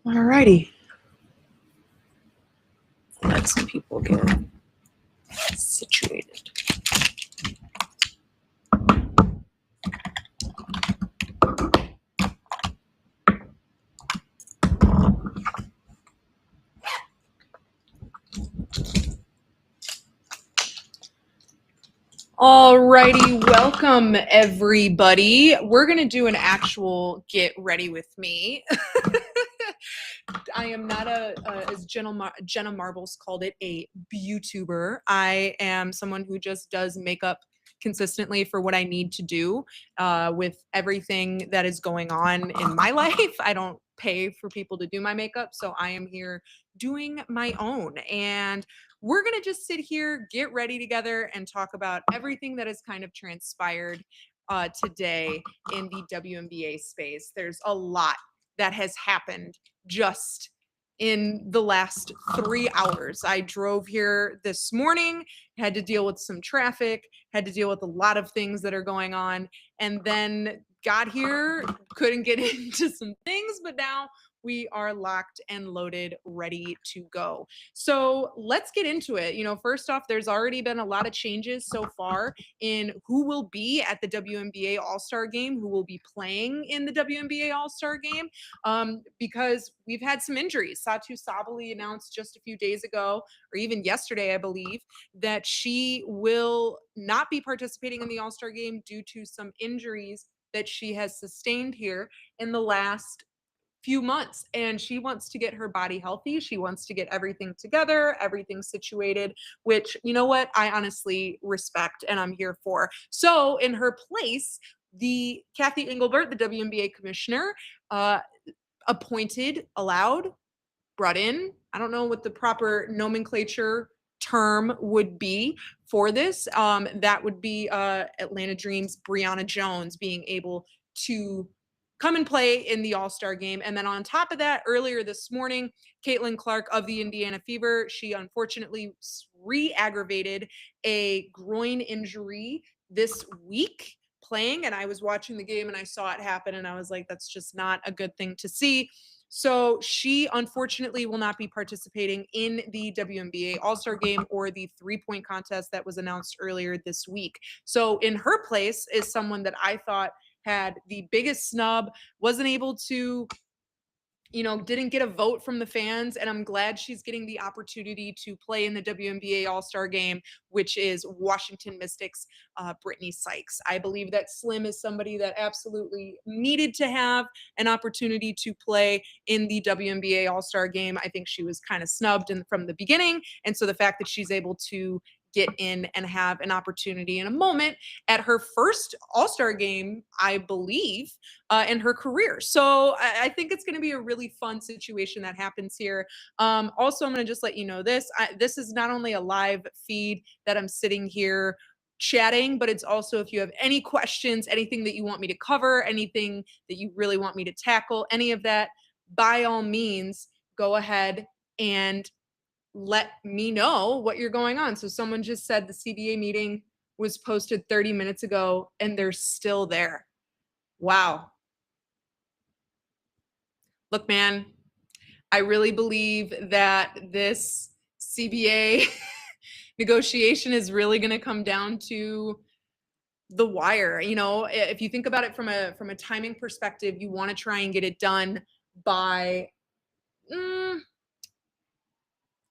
Alrighty. Let some people get situated. Alrighty, welcome everybody. We're gonna do an actual get ready with me. I am not as Jenna Marbles called it, a YouTuber. I am someone who just does makeup consistently for what I need to do with everything that is going on in my life. I don't pay for people to do my makeup, so I am here doing my own. And we're going to just sit here, get ready together, and talk about everything that has kind of transpired today in the WNBA space. There's a lot that has happened just in the last 3 hours. I drove here this morning, had to deal with some traffic, had to deal with a lot of things that are going on, and then got here, couldn't get into some things, but now we are locked and loaded, ready to go. So let's get into it. First off, there's already been a lot of changes so far in who will be at the WNBA All-Star Game, who will be playing in the WNBA All-Star Game, because we've had some injuries. Satu Sabali announced just a few days ago, or even yesterday, I believe, that she will not be participating in the All-Star Game due to some injuries that she has sustained here in the last few months, and she wants to get her body healthy. She wants to get everything together, everything situated, which, you know what, I honestly respect and I'm here for. So in her place, the Kathy Engelbert, the WNBA commissioner, brought in, I don't know what the proper nomenclature term would be for this. That would be Atlanta Dreams' Brianna Jones being able to come and play in the All-Star Game. And then on top of that, earlier this morning, Caitlin Clark of the Indiana Fever, she unfortunately re-aggravated a groin injury this week playing. And I was watching the game and I saw it happen and I was like, that's just not a good thing to see. So she unfortunately will not be participating in the WNBA All-Star Game or the three-point contest that was announced earlier this week. So in her place is someone that I thought had the biggest snub, wasn't able to, didn't get a vote from the fans. And I'm glad she's getting the opportunity to play in the WNBA All-Star Game, which is Washington Mystics' Brittany Sykes. I believe that Slim is somebody that absolutely needed to have an opportunity to play in the WNBA All-Star Game. I think she was kind of snubbed from the beginning. And so the fact that she's able to get in and have an opportunity in a moment at her first All-Star game, I believe, in her career. So I think it's going to be a really fun situation that happens here. Also, I'm going to just let you know this. This is not only a live feed that I'm sitting here chatting, but it's also if you have any questions, anything that you want me to cover, anything that you really want me to tackle, any of that, by all means, go ahead and let me know what you're going on. So someone just said the CBA meeting was posted 30 minutes ago and they're still there. Wow. Look, man, I really believe that this CBA negotiation is really going to come down to the wire. If you think about it from a timing perspective, you want to try and get it done by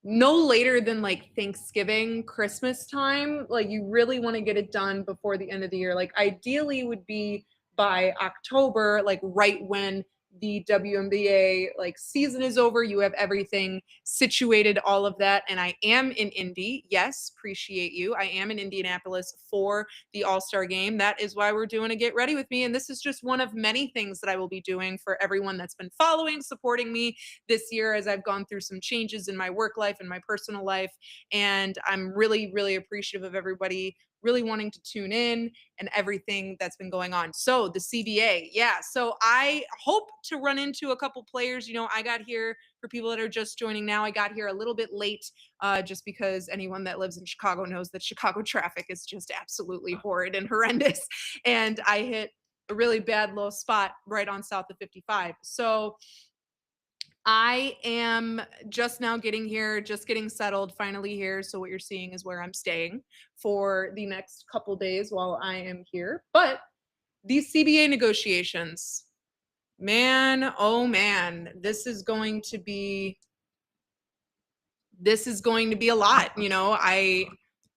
no later than like Thanksgiving, Christmas time. Like you really want to get it done before the end of the year. Like ideally would be by October, like right when the WNBA like season is over, you have everything situated, all of that. And I am in Indy. Yes, appreciate you. I am in Indianapolis for the All-Star Game. That is why we're doing a Get Ready with Me. And this is just one of many things that I will be doing for everyone that's been following, supporting me this year as I've gone through some changes in my work life and my personal life. And I'm really, really appreciative of everybody really wanting to tune in and everything that's been going on. So the CBA, yeah. So I hope to run into a couple players. I got here, for people that are just joining now, I got here a little bit late just because anyone that lives in Chicago knows that Chicago traffic is just absolutely horrid and horrendous. And I hit a really bad low spot right on south of 55. So I am just now getting here, just getting settled, finally here. So what you're seeing is where I'm staying for the next couple days while I am here. But these CBA negotiations, man, oh man, this is going to be a lot.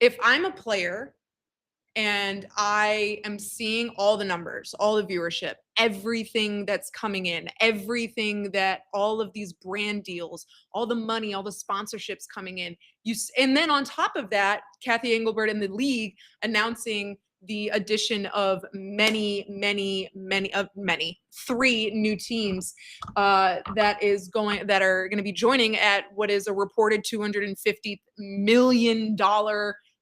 If I'm a player and I am seeing all the numbers, all the viewership, everything that's coming in, everything that all of these brand deals, all the money, all the sponsorships coming in. And then on top of that, Kathy Engelbert and the league announcing the addition of many, three new teams that are going to be joining at what is a reported $250 million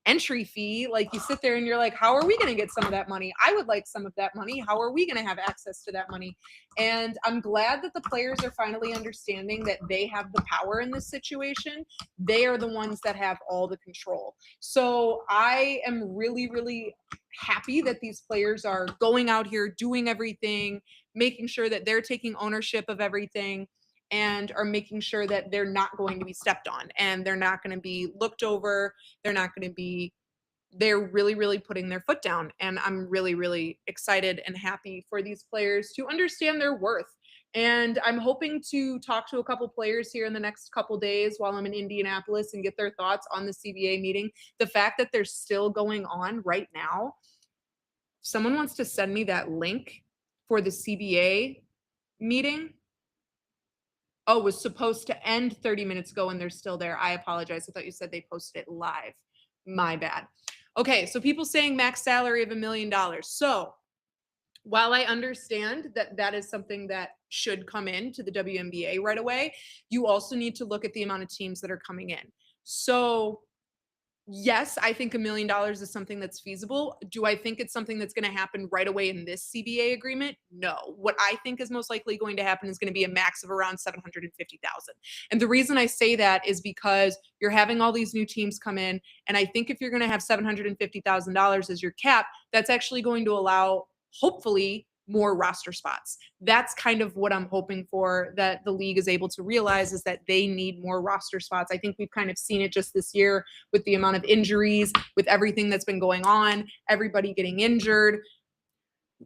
entry fee. Like, you sit there and you're like, how are we going to get some of that money? I would like some of that money. How are we going to have access to that money? And I'm glad that the players are finally understanding that they have the power in this situation. They are the ones that have all the control. So I am really, really happy that these players are going out here, doing everything, making sure that they're taking ownership of everything, and are making sure that they're not going to be stepped on and they're not going to be looked over. They're really, really putting their foot down. And I'm really, really excited and happy for these players to understand their worth. And I'm hoping to talk to a couple players here in the next couple days while I'm in Indianapolis and get their thoughts on the CBA meeting. The fact that they're still going on right now, if someone wants to send me that link for the CBA meeting. Oh, it was supposed to end 30 minutes ago and they're still there. I apologize. I thought you said they posted it live. My bad. Okay, so people saying max salary of $1 million. So while I understand that that is something that should come in to the WNBA right away, you also need to look at the amount of teams that are coming in. So yes, I think $1 million is something that's feasible. Do I think it's something that's going to happen right away in this CBA agreement? No. What I think is most likely going to happen is going to be a max of around 750,000. And the reason I say that is because you're having all these new teams come in, and I think if you're going to have $750,000 as your cap, that's actually going to allow, hopefully, more roster spots. That's kind of what I'm hoping for, that the league is able to realize, is that they need more roster spots. I think we've kind of seen it just this year with the amount of injuries, with everything that's been going on, everybody getting injured,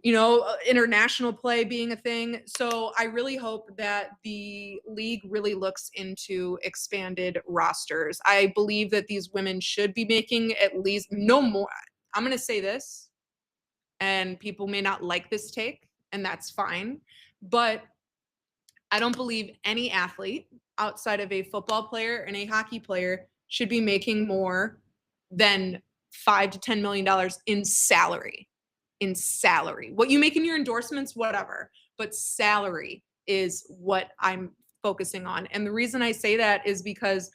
international play being a thing. So I really hope that the league really looks into expanded rosters. I believe that these women should be making at least no more. I'm going to say this, and people may not like this take, and that's fine. But I don't believe any athlete outside of a football player and a hockey player should be making more than $5 to $10 million in salary. In salary. What you make in your endorsements, whatever, but salary is what I'm focusing on. And the reason I say that is because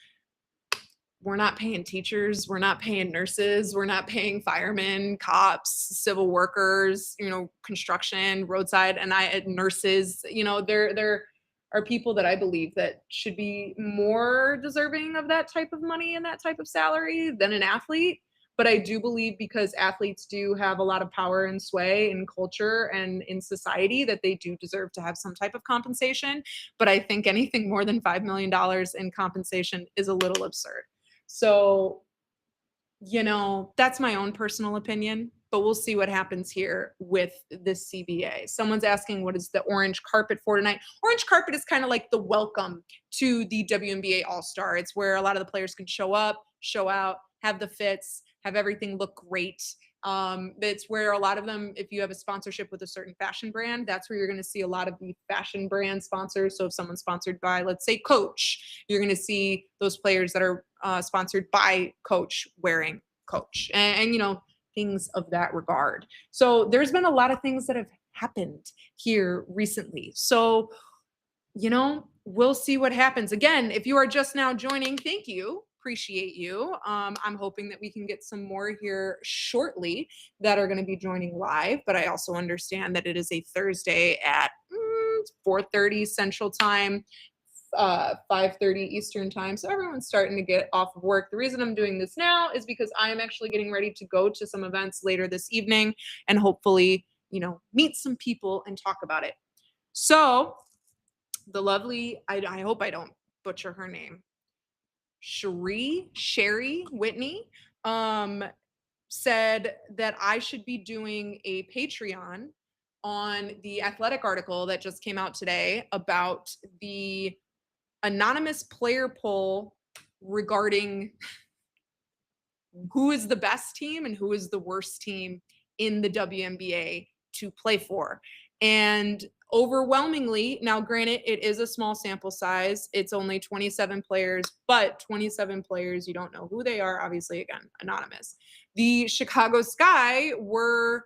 we're not paying teachers, we're not paying nurses, we're not paying firemen, cops, civil workers, construction, roadside, and nurses. There are people that I believe that should be more deserving of that type of money and that type of salary than an athlete. But I do believe, because athletes do have a lot of power and sway in culture and in society, that they do deserve to have some type of compensation. But I think anything more than $5 million in compensation is a little absurd. So, that's my own personal opinion, but we'll see what happens here with this CBA. Someone's asking, what is the orange carpet for tonight? Orange carpet is kind of like the welcome to the WNBA All-Star. It's where a lot of the players can show up, show out, have the fits, have everything look great. It's where a lot of them, if you have a sponsorship with a certain fashion brand, that's where you're going to see a lot of the fashion brand sponsors. So if someone's sponsored by, let's say, Coach, you're going to see those players that are sponsored by Coach wearing Coach, and things of that regard. So there's been a lot of things that have happened here recently. So, we'll see what happens. Again, if you are just now joining, thank you. Appreciate you. I'm hoping that we can get some more here shortly that are going to be joining live, but I also understand that it is a Thursday at 4:30 Central Time, 5:30 Eastern Time. So everyone's starting to get off of work. The reason I'm doing this now is because I am actually getting ready to go to some events later this evening and hopefully, meet some people and talk about it. So the lovely, I hope I don't butcher her name, Sherry Whitney, um, said that I should be doing a Patreon on the athletic article that just came out today about the anonymous player poll regarding who is the best team and who is the worst team in the WNBA to play for. And overwhelmingly, now granted, it is a small sample size. It's only 27 players, but 27 players, you don't know who they are, obviously, again, anonymous. The Chicago Sky were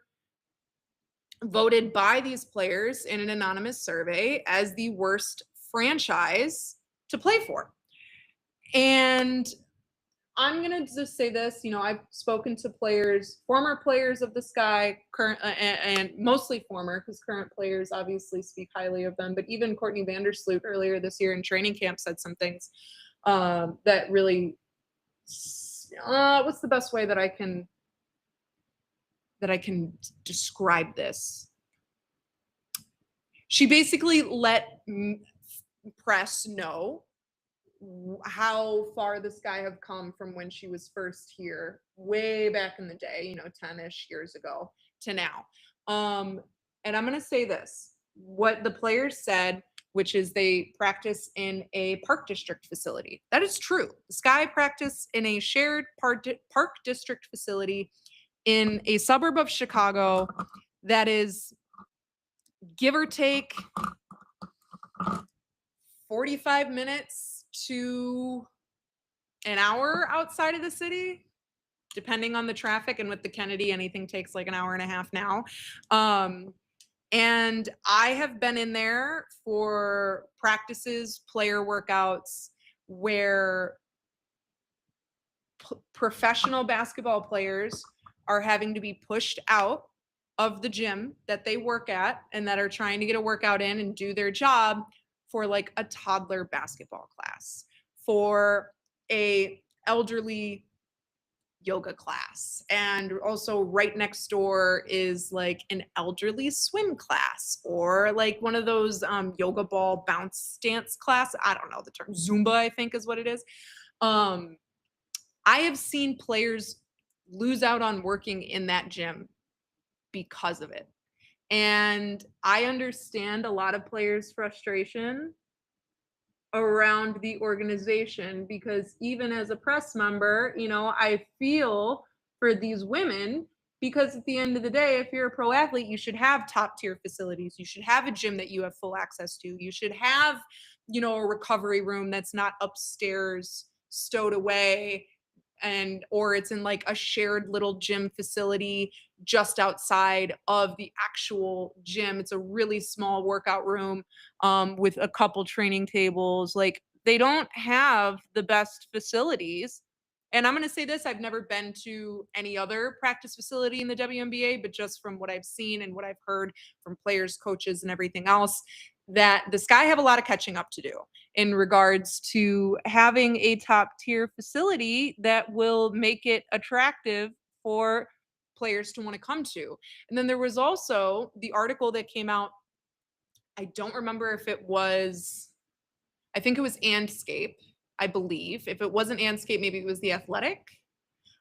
voted by these players in an anonymous survey as the worst franchise to play for. And I'm gonna just say this, I've spoken to players, former players of the Sky, current and mostly former, because current players obviously speak highly of them. But even Courtney Vandersloot earlier this year in training camp said some things that really, what's the best way that I can describe this? She basically let press know how far the Sky have come from when she was first here way back in the day, 10-ish years ago to now. And I'm going to say this, what the players said, which is they practice in a park district facility. That is true. The Sky practice in a shared park district facility in a suburb of Chicago that is, give or take, 45 minutes to an hour outside of the city, depending on the traffic. And with the Kennedy, anything takes like an hour and a half now. And I have been in there for practices, player workouts, where professional basketball players are having to be pushed out of the gym that they work at and that are trying to get a workout in and do their job for like a toddler basketball class, for a elderly yoga class. And also right next door is like an elderly swim class, or like one of those yoga ball bounce dance class. I don't know the term. Zumba, I think is what it is. I have seen players lose out on working in that gym because of it. And I understand a lot of players' frustration around the organization, because even as a press member, I feel for these women, because at the end of the day, if you're a pro athlete, you should have top tier facilities. You should have a gym that you have full access to. You should have, a recovery room that's not upstairs stowed away, or it's in like a shared little gym facility just outside of the actual gym. It's a really small workout room with a couple training tables. Like, they don't have the best facilities. And I'm going to say this, I've never been to any other practice facility in the WNBA, but just from what I've seen and what I've heard from players, coaches, and everything else, that the Sky have a lot of catching up to do in regards to having a top tier facility that will make it attractive for players to want to come to. And then there was also the article that came out. I don't remember if it was, I think it was Andscape, I believe. If it wasn't Andscape, maybe it was The Athletic.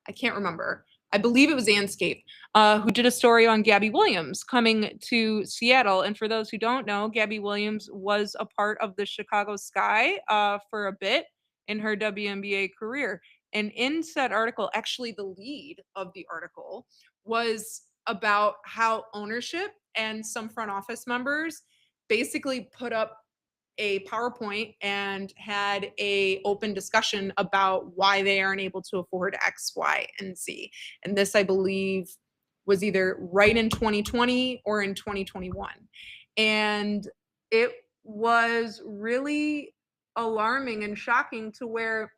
I can't remember. I believe it was Andscape, who did a story on Gabby Williams coming to Seattle. And for those who don't know, Gabby Williams was a part of the Chicago Sky for a bit in her WNBA career. And in said article, actually the lead of the article was about how ownership and some front office members basically put up a PowerPoint and had a open discussion about why they aren't able to afford X, Y, and Z. And this, I believe, was either right in 2020 or in 2021. And it was really alarming and shocking, to where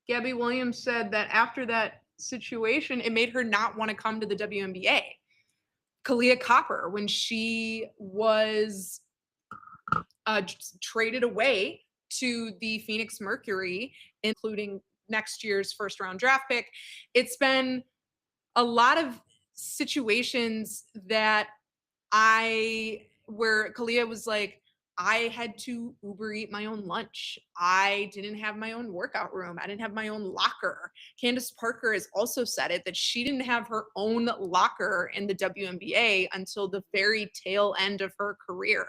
Gabby Williams said that after that situation, it made her not want to come to the WNBA. Kalia Copper, when she was traded away to the Phoenix Mercury, including next year's first round draft pick. It's been a lot of situations that where Kalia was like, I had to Uber eat my own lunch. I didn't have my own workout room. I didn't have my own locker. Candace Parker has also said it that she didn't have her own locker in the WNBA until the very tail end of her career.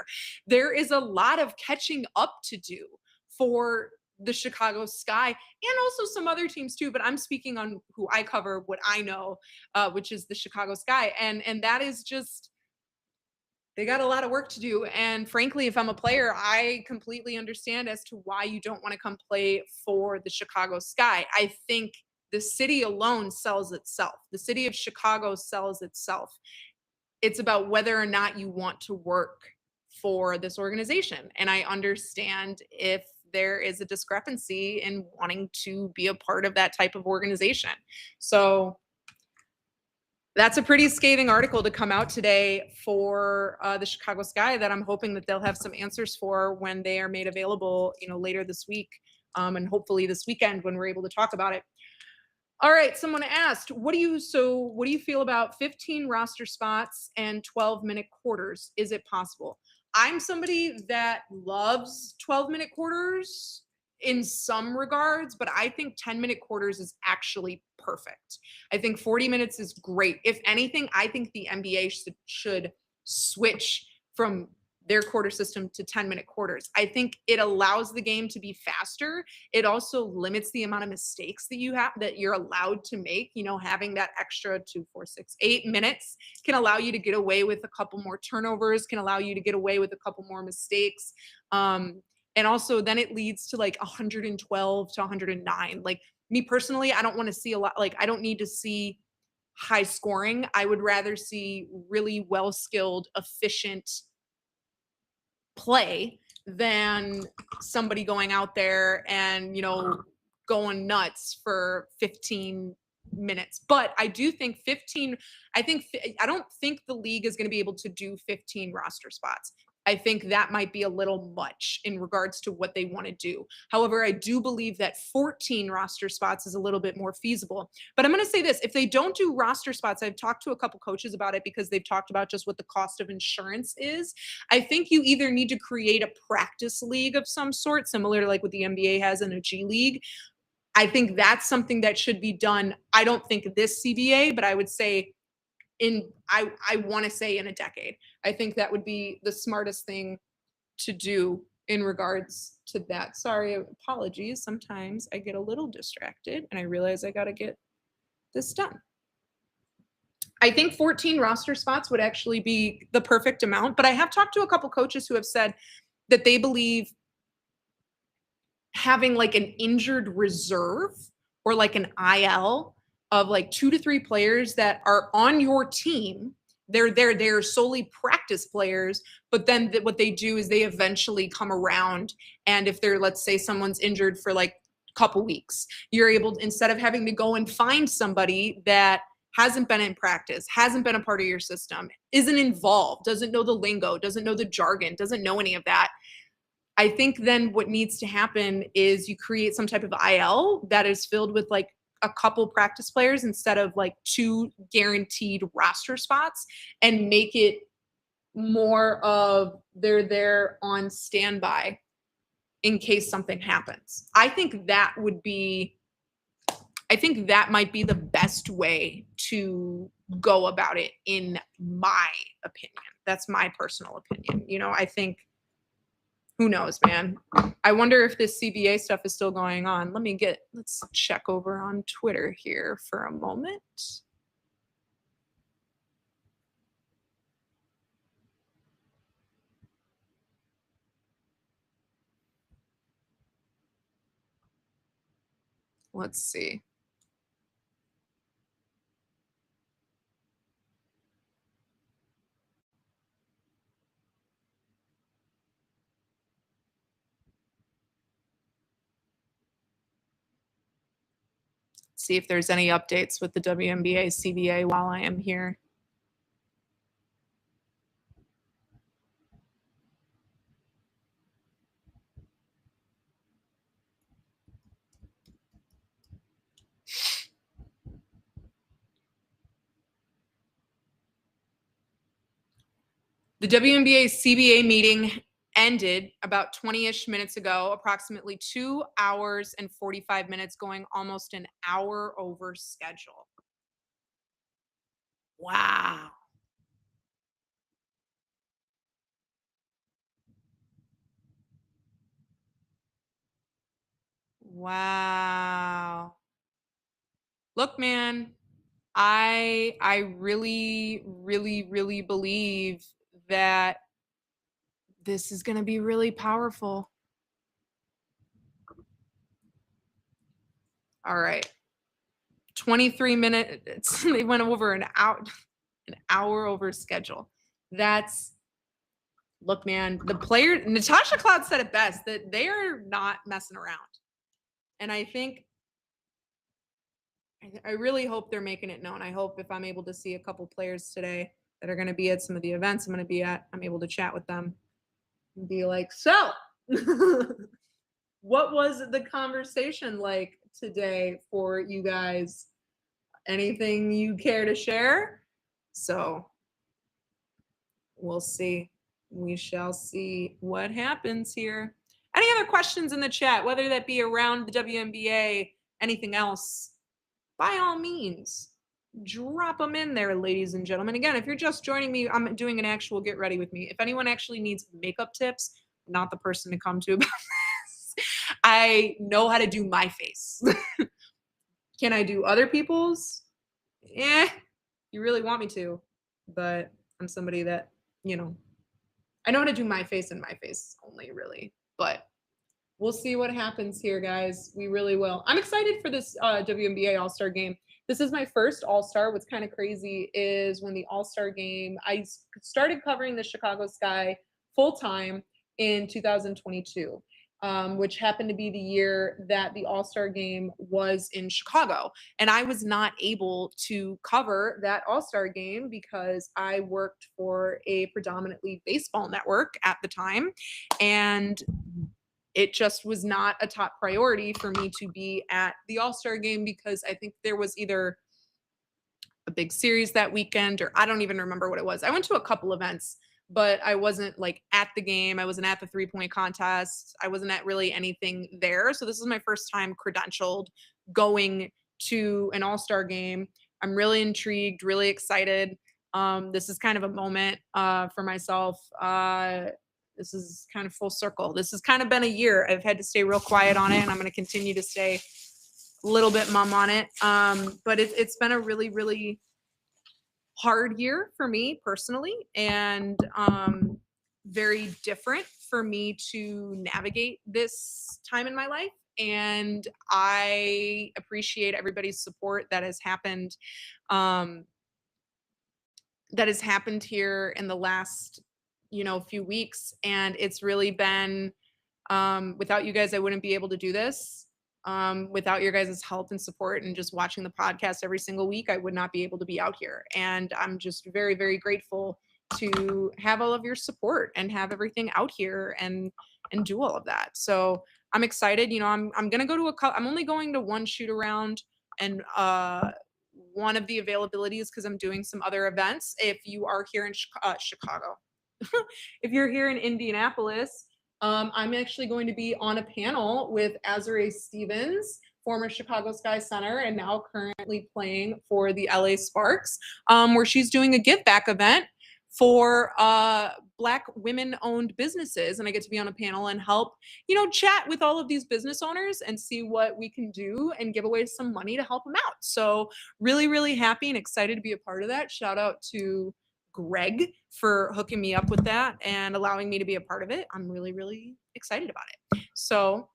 There is a lot of catching up to do for the Chicago Sky and also some other teams too, but I'm speaking on who I cover, what I know, which is the Chicago Sky. And that is just, they got a lot of work to do. And frankly, if I'm a player, I completely understand as to why you don't want to come play for the Chicago Sky. I think the city alone sells itself. The city of Chicago sells itself. It's about whether or not you want to work for this organization. And I understand if there is a discrepancy in wanting to be a part of that type of organization. So that's a pretty scathing article to come out today for the Chicago Sky that I'm hoping that they'll have some answers for when they are made available, later this week, and hopefully this weekend when we're able to talk about it. All right, someone asked, what do you feel about 15 roster spots and 12-minute quarters? Is it possible? I'm somebody that loves 12-minute quarters in some regards, but I think 10-minute quarters is actually perfect. I think 40 minutes is great. If anything, I think the NBA should switch from their quarter system to 10-minute quarters. I think it allows the game to be faster. It also limits the amount of mistakes that you're allowed to make. Having that extra 2, 4, 6, 8 minutes can allow you to get away with a couple more turnovers, can allow you to get away with a couple more mistakes. And also then it leads to like 112 to 109. Like me personally, I don't want to see a lot. Like I don't need to see high scoring. I would rather see really well skilled, efficient play than somebody going out there and going nuts for 15 minutes. But I do think 15, I don't think the league is going to be able to do 15 roster spots. I think that might be a little much in regards to what they want to do. However, I do believe that 14 roster spots is a little bit more feasible. But I'm going to say this, if they don't do roster spots, I've talked to a couple coaches about it because they've talked about just what the cost of insurance is. I think you either need to create a practice league of some sort, similar to like what the NBA has in a G League. I think that's something that should be done. I don't think this CBA, but I would say I want to say in a decade. I think that would be the smartest thing to do in regards to that. Sorry, apologies. Sometimes I get a little distracted and I realize I got to get this done. I think 14 roster spots would actually be the perfect amount, but I have talked to a couple coaches who have said that they believe having like an injured reserve or like an IL of like 2 to 3 players that are on your team. They're solely practice players, but then what they do is they eventually come around. And if let's say someone's injured for like a couple weeks, you're able to, instead of having to go and find somebody that hasn't been in practice, hasn't been a part of your system, isn't involved, doesn't know the lingo, doesn't know the jargon, doesn't know any of that. I think then what needs to happen is you create some type of IL that is filled with like a couple practice players instead of like 2 guaranteed roster spots, and make it more of they're there on standby in case something happens. I think that might be the best way to go about it, in my opinion. That's my personal opinion. I think, who knows, man? I wonder if this CBA stuff is still going on. Let's check over on Twitter here for a moment. Let's see. See if there's any updates with the WNBA CBA while I am here. The WNBA CBA meeting ended about 20-ish minutes ago, approximately 2 hours and 45 minutes, going almost an hour over schedule. Wow. Wow. Look, man, I really, really, really believe that this is gonna be really powerful. All right. 23 minutes. They went over an hour over schedule. That's Look, man, the player Natasha Cloud said it best that they are not messing around. And I really hope they're making it known. I hope if I'm able to see a couple players today that are going to be at some of the events I'm going to be at, I'm able to chat with them and be like, so what was the conversation like today for you guys? Anything you care to share? So we'll see. We shall see what happens here. Any other questions in the chat, whether that be around the WNBA, anything else? By all means, drop them in there, ladies and gentlemen. Again, if you're just joining me, I'm doing an actual get ready with me. If anyone actually needs makeup tips, I'm not the person to come to about this. I know how to do my face. Can I do other people's? You really want me to, but I'm somebody that, you know, I know how to do my face and my face only, really. But we'll see what happens here, guys. We really will. I'm excited for this WNBA All-Star game. This is my first All-Star. What's kind of crazy is when the All-Star game, I started covering the Chicago Sky full-time in 2022. Which happened to be the year that the All-Star game was in Chicago. And I was not able to cover that All-Star game because I worked for a predominantly baseball network at the time. And it just was not a top priority for me to be at the All-Star game because I think there was either a big series that weekend or I don't even remember what it was. I went to a couple events, but I wasn't like at the game. I wasn't at the 3-point contest. I wasn't at really anything there. So this is my first time credentialed going to an All-Star game. I'm really intrigued, really excited. This is kind of a moment for myself. This is kind of full circle. This has kind of been a year. I've had to stay real quiet on it, and I'm going to continue to stay a little bit mum on it. But it's been a really, really hard year for me personally, and very different for me to navigate this time in my life. And I appreciate everybody's support that has happened. That has happened here in the last, few weeks, and it's really been without you guys, I wouldn't be able to do this. Without your guys' help and support and just watching the podcast every single week, I would not be able to be out here. And I'm just very, very grateful to have all of your support and have everything out here and do all of that. So I'm excited. I'm gonna go to I'm only going to one shoot around and one of the availabilities because I'm doing some other events. If you are here in Chicago, if you're here in Indianapolis, I'm actually going to be on a panel with Azurá Stevens, former Chicago Sky center and now currently playing for the LA Sparks, where she's doing a give back event for Black women-owned businesses. And I get to be on a panel and help, chat with all of these business owners and see what we can do and give away some money to help them out. So really, really happy and excited to be a part of that. Shout out to Greg for hooking me up with that and allowing me to be a part of it. I'm really, really excited about it. So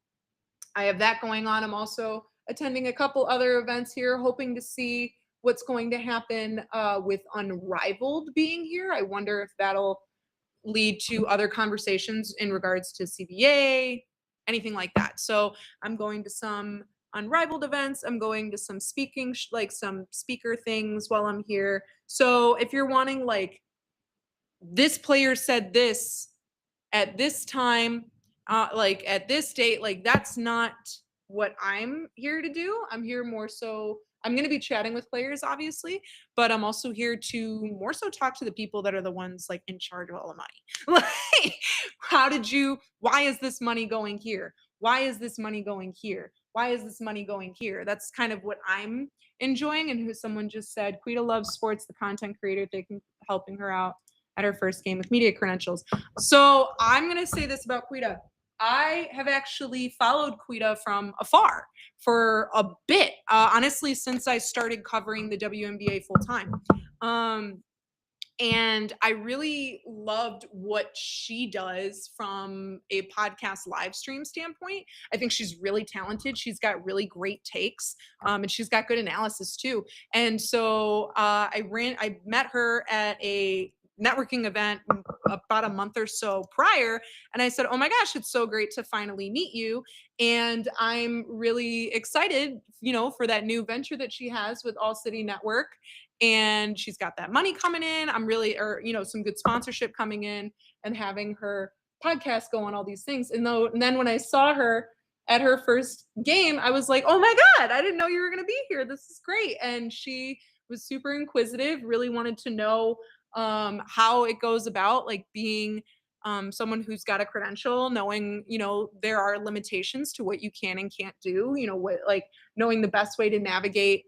I have that going on. I'm also attending a couple other events here, hoping to see what's going to happen with Unrivaled being here. I wonder if that'll lead to other conversations in regards to CBA, anything like that. So I'm going to some Unrivaled events. I'm going to some speaking, like some speaker things while I'm here. So if you're wanting like, this player said this at this time, like at this date, like that's not what I'm here to do. I'm here more so, I'm going to be chatting with players, obviously, but I'm also here to more so talk to the people that are the ones like in charge of all the money. Like, why is this money going here? Why is this money going here? Why is this money going here? That's kind of what I'm enjoying. And who someone just said, Quita loves sports, the content creator, thinking helping her out at her first game with media credentials. So I'm going to say this about Quita. I have actually followed Quita from afar for a bit, honestly, since I started covering the WNBA full time. And I really loved what she does from a podcast live stream standpoint. I think she's really talented. She's got really great takes, and she's got good analysis too. And so I met her at a networking event about a month or so prior, and I said, "Oh my gosh, it's so great to finally meet you." And I'm really excited, for that new venture that she has with All City Network, and she's got that money coming in. I'm really, or some good sponsorship coming in, and having her podcast go on, all these things. And then when I saw her at her first game, I was like, oh my God, I didn't know you were going to be here. This is great. And she was super inquisitive, really wanted to know how it goes about, like being someone who's got a credential, knowing, there are limitations to what you can and can't do, like knowing the best way to navigate,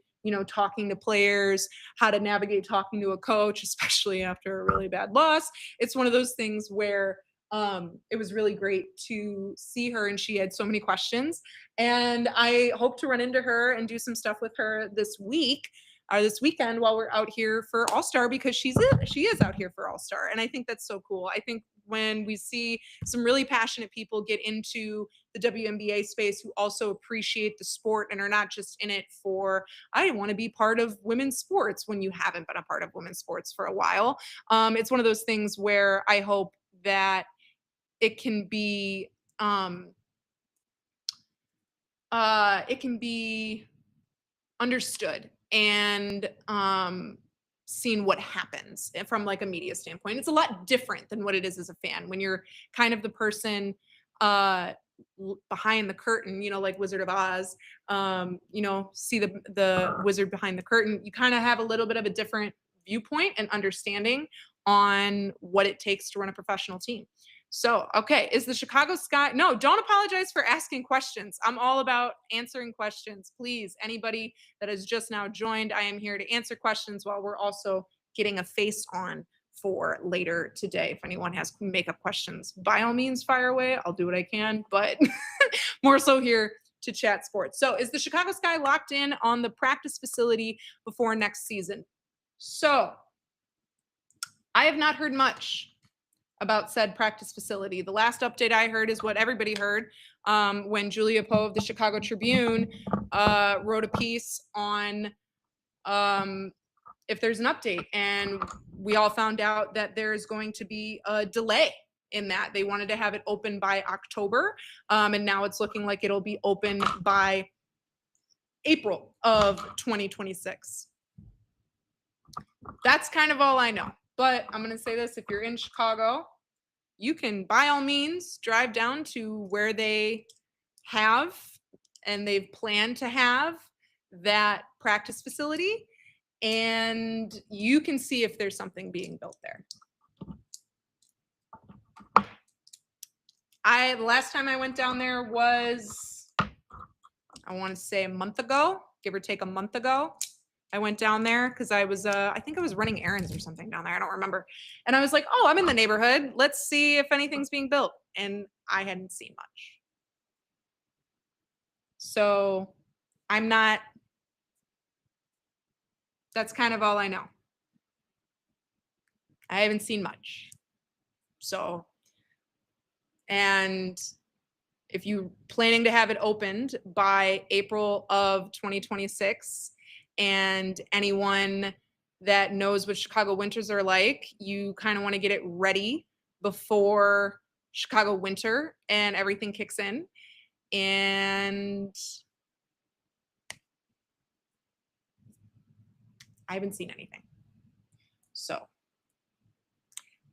talking to players, how to navigate talking to a coach, especially after a really bad loss. It's one of those things where it was really great to see her, and she had so many questions. And I hope to run into her and do some stuff with her this week or this weekend while we're out here for All-Star, because she is out here for All-Star. And I think that's so cool. I think when we see some really passionate people get into the WNBA space who also appreciate the sport and are not just in it for, I want to be part of women's sports, when you haven't been a part of women's sports for a while. It's one of those things where I hope that it can be understood and seen what happens from like a media standpoint. It's a lot different than what it is as a fan when you're kind of the person behind the curtain, like Wizard of Oz, see the wizard behind the curtain. You kind of have a little bit of a different viewpoint and understanding on what it takes to run a professional team. So, okay, is the Chicago Sky? No, don't apologize for asking questions. I'm all about answering questions. Please, anybody that has just now joined, I am here to answer questions while we're also getting a face on for later today. If anyone has makeup questions, by all means, fire away. I'll do what I can, but more so here to chat sports. So, is the Chicago Sky locked in on the practice facility before next season? So, I have not heard much about said practice facility. The last update I heard is what everybody heard when Julia Poe of the Chicago Tribune wrote a piece on if there's an update. And we all found out that there's going to be a delay in that. They wanted to have it open by October, and now it's looking like it'll be open by April of 2026. That's kind of all I know. But I'm going to say this, if you're in Chicago, you can by all means drive down to where they have and they've planned to have that practice facility, and you can see if there's something being built there. The last time I went down there was, I want to say a month ago, give or take a month ago. I went down there because I was, I think I was running errands or something down there. I don't remember. And I was like, oh, I'm in the neighborhood. Let's see if anything's being built. And I hadn't seen much. So that's kind of all I know. I haven't seen much. So, and if you're planning to have it opened by April of 2026, and anyone that knows what Chicago winters are like, you kind of want to get it ready before Chicago winter and everything kicks in. And I haven't seen anything. So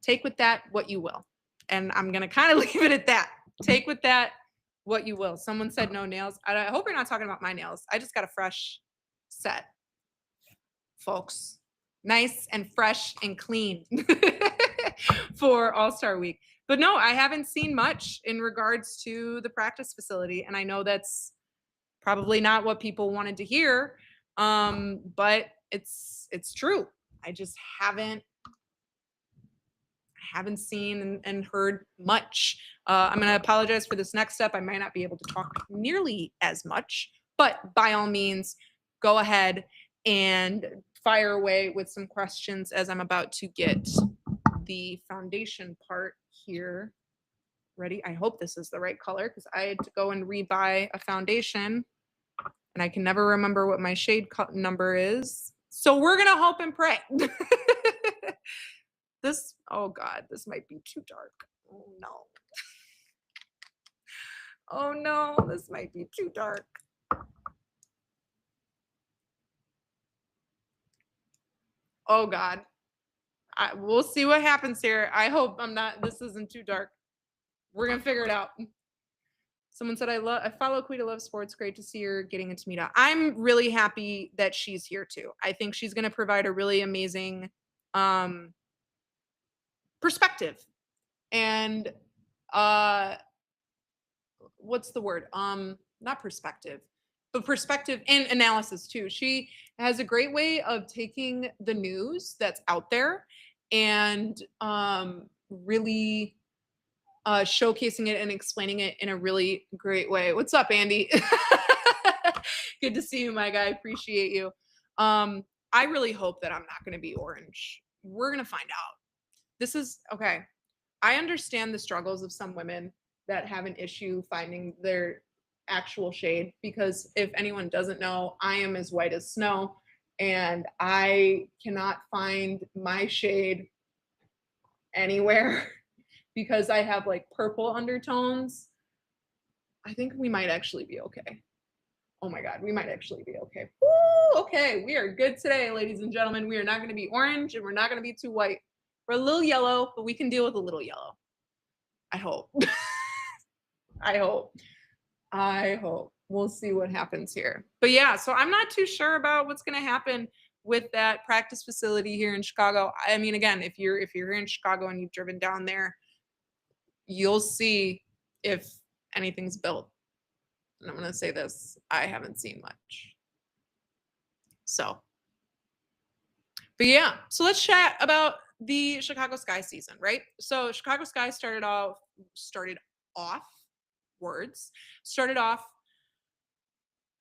take with that what you will. And I'm going to kind of leave it at that. Take with that what you will. Someone said no nails. I hope you're not talking about my nails. I just got a fresh set folks. Nice and fresh and clean for All-Star Week. But no, I haven't seen much in regards to the practice facility. And I know that's probably not what people wanted to hear. But it's true. I just haven't seen and heard much. I'm going to apologize for this next step. I might not be able to talk nearly as much, but by all means, go ahead and fire away with some questions as I'm about to get the foundation part here ready. I hope this is the right color because I had to go and rebuy a foundation and I can never remember what my shade number is. So we're going to hope and pray. Oh God, this might be too dark. Oh no. Oh no, this might be too dark. Oh God. We'll see what happens here. I hope this isn't too dark. We're gonna figure it out. Someone said, I follow Quita Love Sports. Great to see her getting into meetup. I'm really happy that she's here too. I think she's gonna provide a really amazing perspective. And what's the word? Not perspective, but perspective and analysis too. She has a great way of taking the news that's out there and really showcasing it and explaining it in a really great way. What's up, Andy? Good to see you, my guy. Appreciate you. I really hope that I'm not going to be orange. We're going to find out. This is okay. I understand the struggles of some women that have an issue finding their actual shade, because if anyone doesn't know, I am as white as snow and I cannot find my shade anywhere because I have like purple undertones. I think we might actually be okay. Oh my God, we might actually be okay. Woo, okay, we are good today, ladies and gentlemen. We are not going to be orange and we're not going to be too white. We're a little yellow, but we can deal with a little yellow. I hope. I hope. We'll see what happens here. But yeah, so I'm not too sure about what's going to happen with that practice facility here in Chicago. I mean, again, if you're here in Chicago and you've driven down there, you'll see if anything's built. And I'm going to say this, I haven't seen much. So, but yeah, so let's chat about the Chicago Sky season, right? So Chicago Sky started off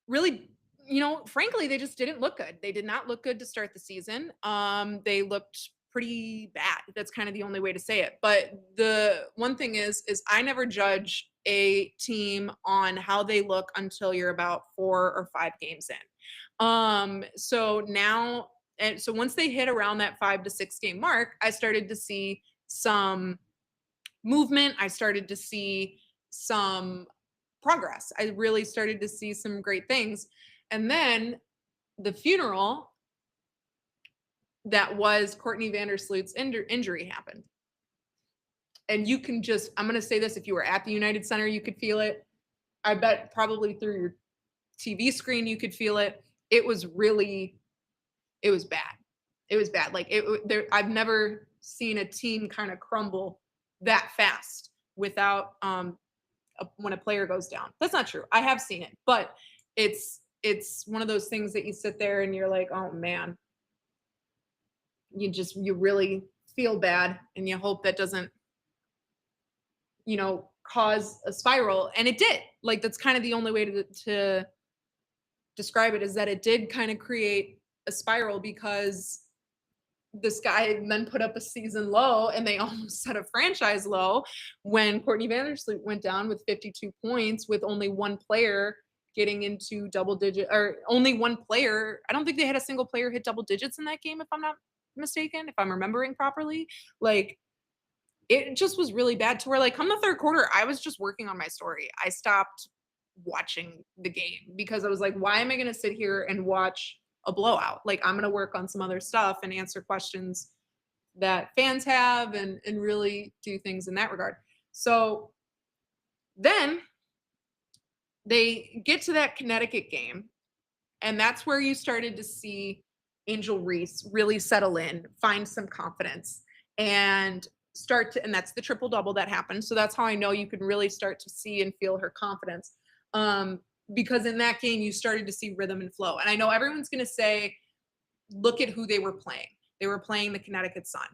really, frankly, they just didn't look good. They did not look good to start the season. They looked pretty bad. That's kind of the only way to say it. But the one thing is I never judge a team on how they look until you're about 4 or 5 games in. So now, and so once they hit around that 5 to 6 game mark, I started to see some movement. I started to see some progress. I really started to see some great things. And then the funeral that was Courtney Vandersloot's injury happened. And you can just, I'm going to say this, if you were at the United Center, you could feel it. I bet probably through your TV screen, you could feel it. It was bad. It was bad. Like I've never seen a team kind of crumble that fast without, when a player goes down. That's not true. I have seen it, but it's one of those things that you sit there and you're like, oh man, you really feel bad and you hope that doesn't, cause a spiral. And it did. Like, that's kind of the only way to describe it, is that it did kind of create a spiral, because this guy then put up a season low and they almost set a franchise low when Courtney Vandersloot went down with 52 points with only one player getting into double digit, or only one player. I don't think they had a single player hit double digits in that game, if I'm not mistaken, if I'm remembering properly. Like, it just was really bad to where, like, come the third quarter, I was just working on my story. I stopped watching the game because I was like, why am I going to sit here and watch a blowout? Like, I'm going to work on some other stuff and answer questions that fans have and really do things in that regard. So then they get to that Connecticut game, and that's where you started to see Angel Reese really settle in, find some confidence, and and that's the triple double that happened. So that's how I know you can really start to see and feel her confidence. Um, because in that game, you started to see rhythm and flow. And I know everyone's going to say, look at who they were playing. They were playing the Connecticut Sun.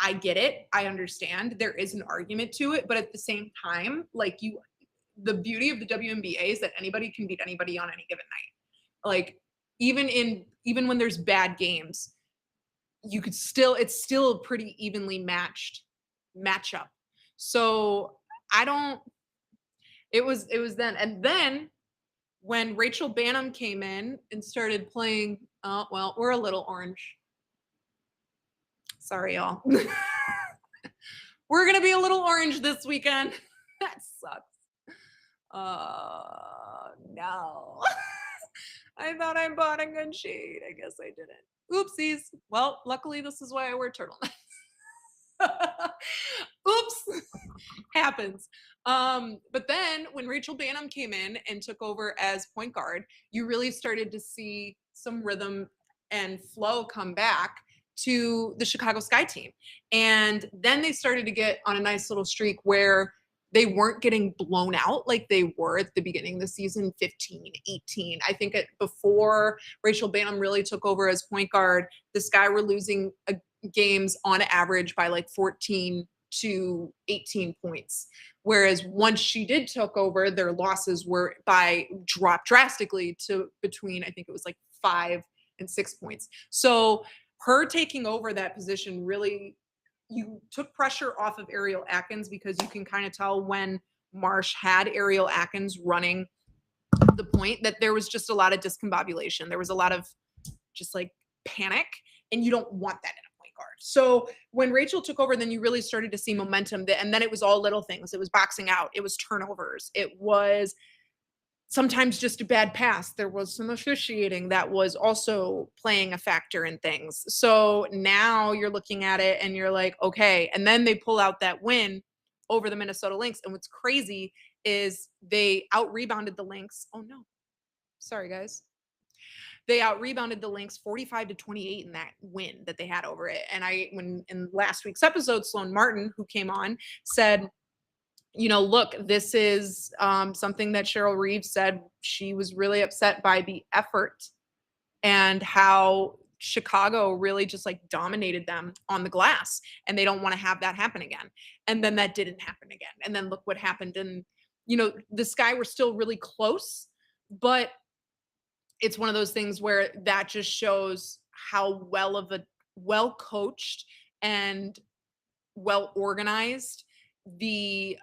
I get it. I understand. There is an argument to it. But at the same time, the beauty of the WNBA is that anybody can beat anybody on any given night. Like, even when there's bad games, it's still a pretty evenly matched matchup. So I don't, it was then. And then when Rachel Banham came in and started playing, well, we're a little orange. Sorry, y'all. We're going to be a little orange this weekend. That sucks. No. I thought I bought a good shade. I guess I didn't. Oopsies. Well, luckily this is why I wear turtlenecks. Oops. Happens. But then when Rachel Banham came in and took over as point guard, you really started to see some rhythm and flow come back to the Chicago Sky team. And then they started to get on a nice little streak where they weren't getting blown out like they were at the beginning of the season, 15, 18. I think before Rachel Banham really took over as point guard, the Sky were losing games on average by like 14 to 18 points. Whereas once she did took over, their losses dropped drastically to between, I think it was like 5 and 6 points. So her taking over that position really, you took pressure off of Ariel Atkins, because you can kind of tell when Marsh had Ariel Atkins running the point that there was just a lot of discombobulation. There was a lot of just like panic, and you don't want that in a point guard. So when Rachel took over, then you really started to see momentum, and then it was all little things. It was boxing out. It was turnovers. It was sometimes just a bad pass. There was some officiating that was also playing a factor in things. So now you're looking at it and you're like, okay. And then they pull out that win over the Minnesota Lynx. And what's crazy is they out-rebounded the Lynx. Oh no, sorry guys. They out-rebounded the Lynx 45-28 in that win that they had over it. And when in last week's episode, Sloan Martin, who came on, said, look, this is something that Cheryl Reeves said she was really upset by the effort and how Chicago really just like dominated them on the glass, and they don't want to have that happen again. And then that didn't happen again. And then look what happened. And, the Sky were still really close, but it's one of those things where that just shows how well coached and well organized the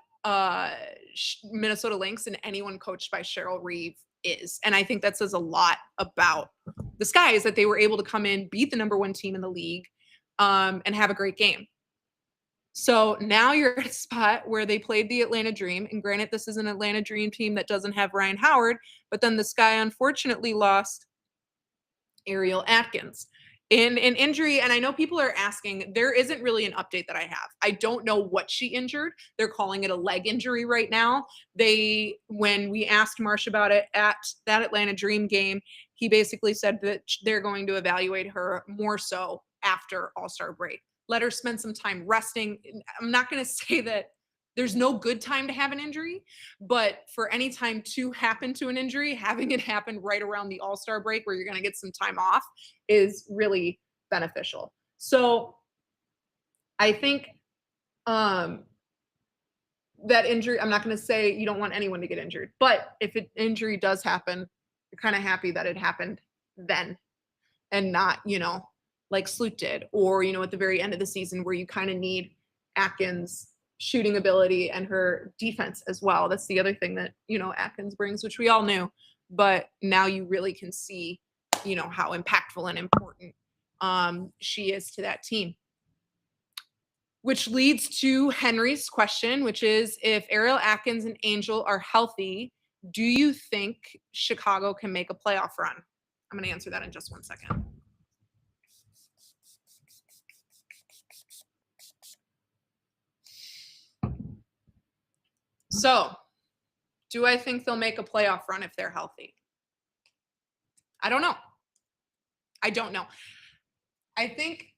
Minnesota Lynx and anyone coached by Cheryl Reeve is. And I think that says a lot about the Sky, is that they were able to come in, beat the number 1 team in the league, and have a great game. So now you're at a spot where they played the Atlanta Dream. And granted, this is an Atlanta Dream team that doesn't have Ryan Howard, but then the Sky unfortunately lost Ariel Atkins in an injury. And I know people are asking, there isn't really an update that I have. I don't know what she injured. They're calling it a leg injury right now. When we asked Marsh about it at that Atlanta Dream game, he basically said that they're going to evaluate her more so after All-Star break. Let her spend some time resting. I'm not going to say that there's no good time to have an injury, but for any time to happen to an injury, having it happen right around the All-Star break where you're going to get some time off is really beneficial. So I think that injury, I'm not going to say you don't want anyone to get injured, but if an injury does happen, you're kind of happy that it happened then and not, like Sloot did, or, at the very end of the season where you kind of need Atkins' shooting ability and her defense as well. That's the other thing that, Atkins brings, which we all knew, but now you really can see, how impactful and important she is to that team. Which leads to Henry's question, which is, if Ariel Atkins and Angel are healthy, do you think Chicago can make a playoff run? I'm going to answer that in just one second. So, do I think they'll make a playoff run if they're healthy? I don't know. I think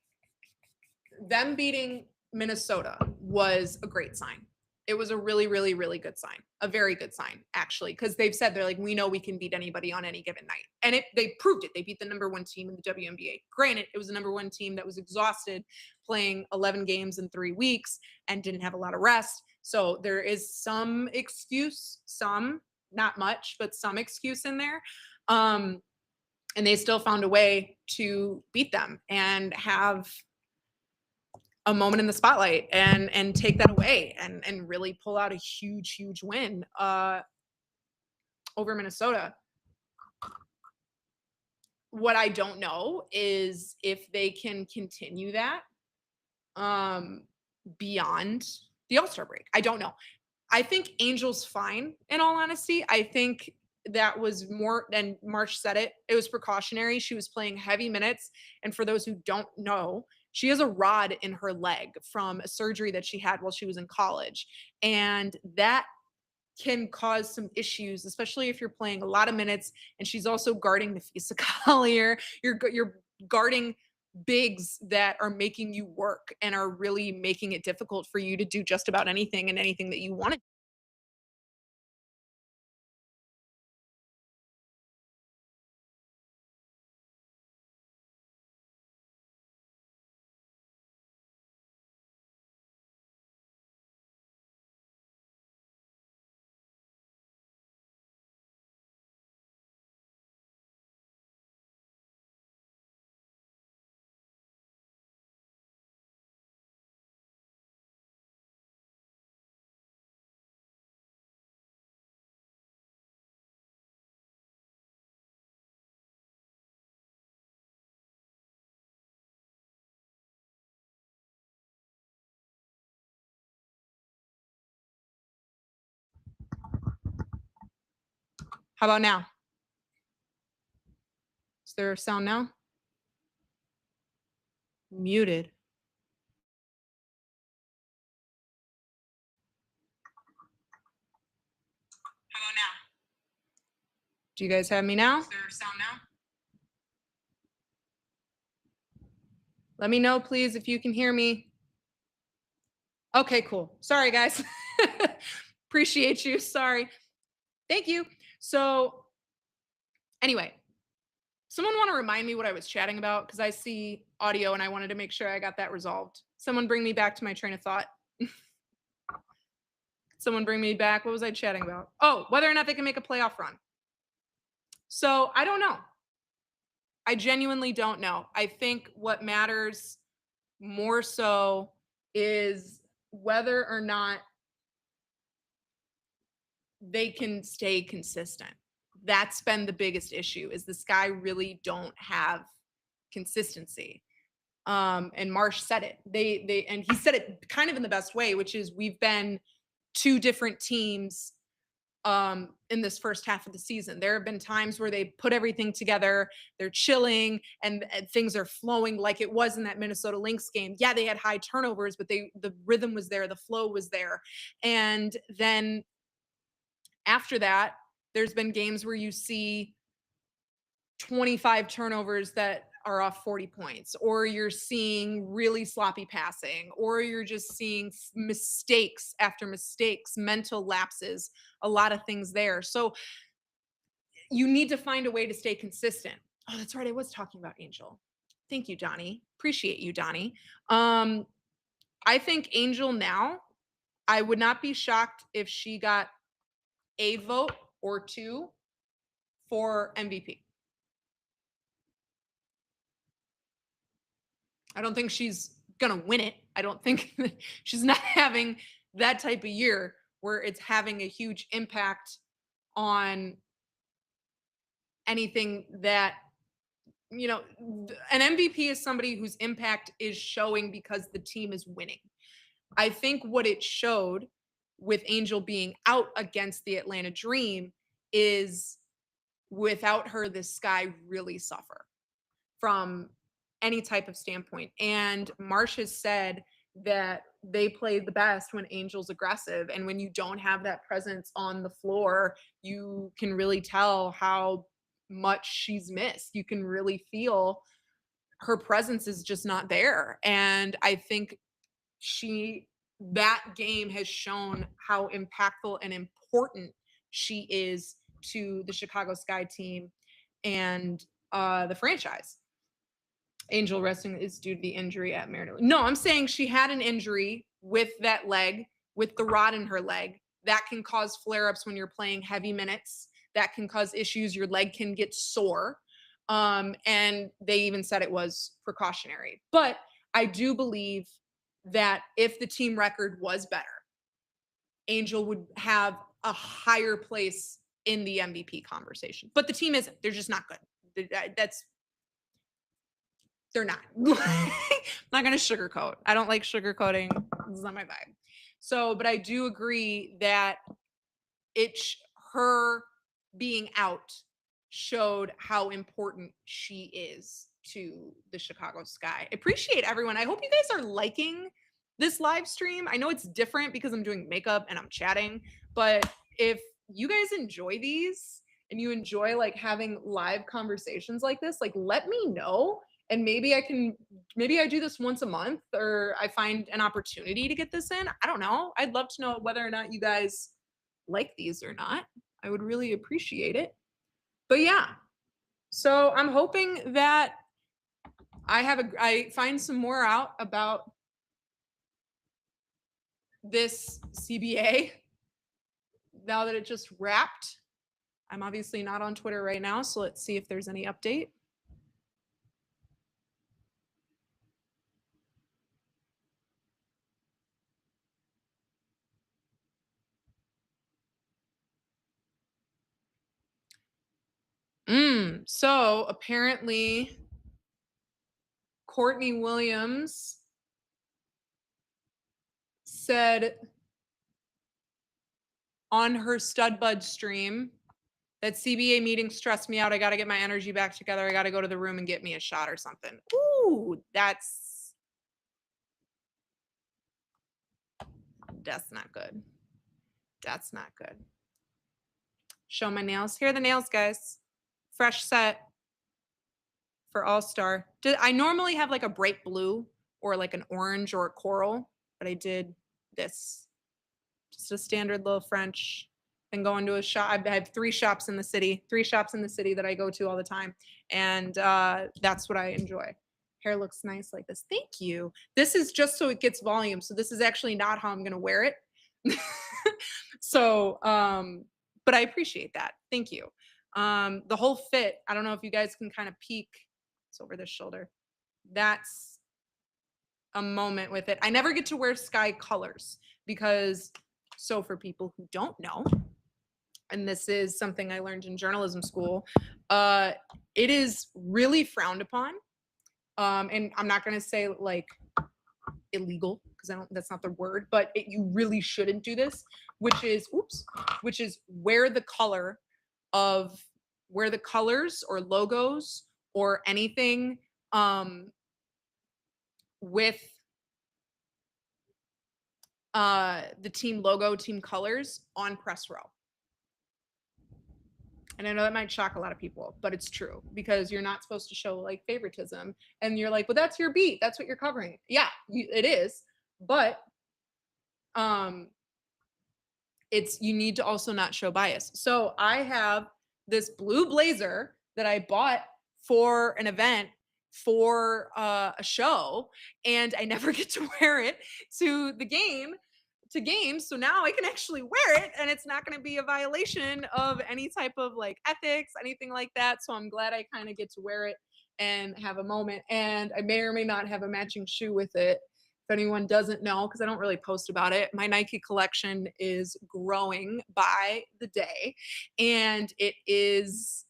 them beating Minnesota was a great sign. It was a really, really, really good sign. A very good sign, actually, because they've said they're like, we know we can beat anybody on any given night. And they proved it. They beat the number one team in the WNBA. Granted, it was the number one team that was exhausted playing 11 games in 3 weeks and didn't have a lot of rest. So there is some excuse, some, not much, but some excuse in there. And they still found a way to beat them and have a moment in the spotlight and take that away and really pull out a huge win over Minnesota. What I don't know is if they can continue that beyond the All-Star break. I don't know. I think Angel's fine, in all honesty. I think that was more, and Marsh said it, it was precautionary. She was playing heavy minutes. And for those who don't know, she has a rod in her leg from a surgery that she had while she was in college. And that can cause some issues, especially if you're playing a lot of minutes. And she's also guarding Nafisa Collier. You're guarding bigs that are making you work and are really making it difficult for you to do just about anything and anything that you want to. How about now? Is there sound now? Muted. How about now? Do you guys have me now? Is there sound now? Let me know, please, if you can hear me. Okay, cool. Sorry, guys. Appreciate you. Sorry. Thank you. So, anyway, someone want to remind me what I was chatting about? Because I see audio and I wanted to make sure I got that resolved. Someone bring me back to my train of thought. Someone bring me back. What was I chatting about? Oh, whether or not they can make a playoff run. So, I don't know. I genuinely don't know. I think what matters more so is whether or not they can stay consistent. That's been the biggest issue is the Sky really don't have consistency. And Marsh said it. They and he said it kind of in the best way, which is we've been two different teams in this first half of the season. There have been times where they put everything together, they're chilling, and things are flowing like it was in that Minnesota Lynx game. Yeah, they had high turnovers, but the rhythm was there, the flow was there. And then after that, there's been games where you see 25 turnovers that are off 40 points, or you're seeing really sloppy passing, or you're just seeing mistakes after mistakes, mental lapses, a lot of things there. So you need to find a way to stay consistent. Oh, that's right. I was talking about Angel. Thank you, Donnie. Appreciate you, Donnie. I think Angel now, I would not be shocked if she got a vote or two for MVP. I don't think she's going to win it. I don't think she's not having that type of year where it's having a huge impact on anything that, you know, an MVP is somebody whose impact is showing because the team is winning. I think what it showed with Angel being out against the Atlanta Dream is without her, the Sky really suffer from any type of standpoint. And Marsh has said that they play the best when Angel's aggressive. And when you don't have that presence on the floor, you can really tell how much she's missed. You can really feel her presence is just not there. And I think that game has shown how impactful and important she is to the Chicago Sky team and the franchise. Angel resting is due to the injury at Maryland. No, I'm saying she had an injury with that leg, with the rod in her leg. That can cause flare ups when you're playing heavy minutes. That can cause issues. Your leg can get sore. And they even said it was precautionary. But I do believe that if the team record was better, Angel would have a higher place in the MVP conversation. But the team isn't. They're just not good. They're not. I'm not going to sugarcoat. I don't like sugarcoating. This is not my vibe. So, but I do agree that her being out showed how important she is to the Chicago Sky. I appreciate everyone. I hope you guys are liking this live stream. I know it's different because I'm doing makeup and I'm chatting, but if you guys enjoy these and you enjoy like having live conversations like this, like let me know. And maybe I do this once a month, or I find an opportunity to get this in. I don't know. I'd love to know whether or not you guys like these or not. I would really appreciate it. But yeah, so I'm hoping that I find some more out about this CBA now that it just wrapped. I'm obviously not on Twitter right now, so let's see if there's any update. So apparently Courtney Williams said on her Stud Bud stream that CBA meetings stress me out. I got to get my energy back together. I got to go to the room and get me a shot or something. Ooh, that's not good. That's not good. Show my nails. Here are the nails, guys. Fresh set for All-Star. I normally have like a bright blue or like an orange or a coral, but I did this. Just a standard little French. Then go into a shop. I have 3 shops in the city that I go to all the time. And that's what I enjoy. Hair looks nice like this. Thank you. This is just so it gets volume. So this is actually not how I'm going to wear it. So, but I appreciate that. Thank you. The whole fit, I don't know if you guys can kind of peek. It's over this shoulder. That's a moment with it. I never get to wear Sky colors because, so for people who don't know, and this is something I learned in journalism school, it is really frowned upon. And I'm not going to say like illegal because that's not the word, but you really shouldn't do this, which is wear the colors or logos or anything with the team logo, team colors on press row. And I know that might shock a lot of people, but it's true because you're not supposed to show like favoritism. And you're like, well, that's your beat. That's what you're covering. Yeah, it is. But you need to also not show bias. So I have this blue blazer that I bought for an event for a show, and I never get to wear it to games. So now I can actually wear it and it's not going to be a violation of any type of like ethics, anything like that. So I'm glad I kind of get to wear it and have a moment. And I may or may not have a matching shoe with it. If anyone doesn't know, because I don't really post about it, my Nike collection is growing by the day. And it is,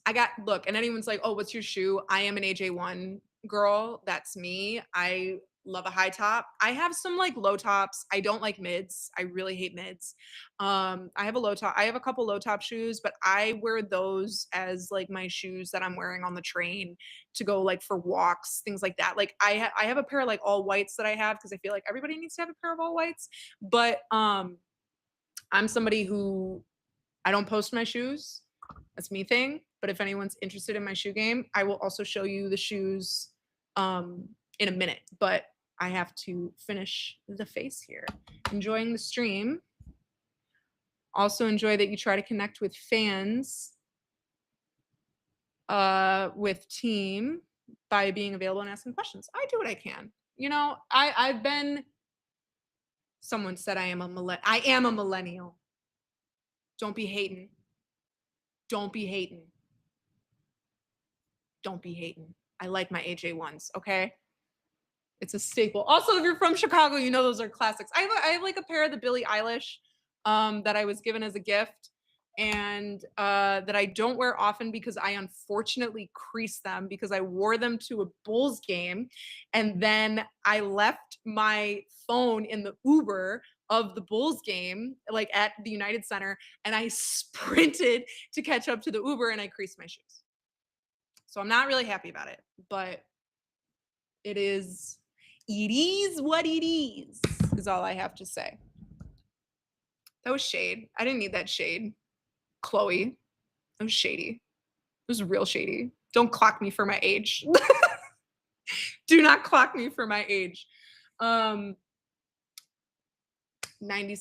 and anyone's like, oh, what's your shoe? I am an AJ1 girl. That's me. I love a high top. I have some like low tops. I don't like mids. I really hate mids. I have a low top. I have a couple low top shoes, but I wear those as like my shoes that I'm wearing on the train to go like for walks, things like that. Like I have a pair of like all whites that I have because I feel like everybody needs to have a pair of all whites. But I'm somebody who I don't post my shoes. That's me thing. But if anyone's interested in my shoe game, I will also show you the shoes in a minute. But I have to finish the face here. Enjoying the stream. Also enjoy that you try to connect with fans with team by being available and asking questions. I do what I can. You know, I've been, someone said I am a millennial. Don't be hating. Don't be hating. Don't be hating. I like my AJ1s, okay? It's a staple. Also, if you're from Chicago, you know those are classics. I have like a pair of the Billie Eilish that I was given as a gift and that I don't wear often because I unfortunately creased them because I wore them to a Bulls game and then I left my phone in the Uber of the Bulls game, like at the United Center, and I sprinted to catch up to the Uber and I creased my shoes. So I'm not really happy about it, but it is what it is all I have to say. That was shade. I didn't need that shade. Chloe, that was shady. It was real shady. Don't clock me for my age. Do not clock me for my age. 90s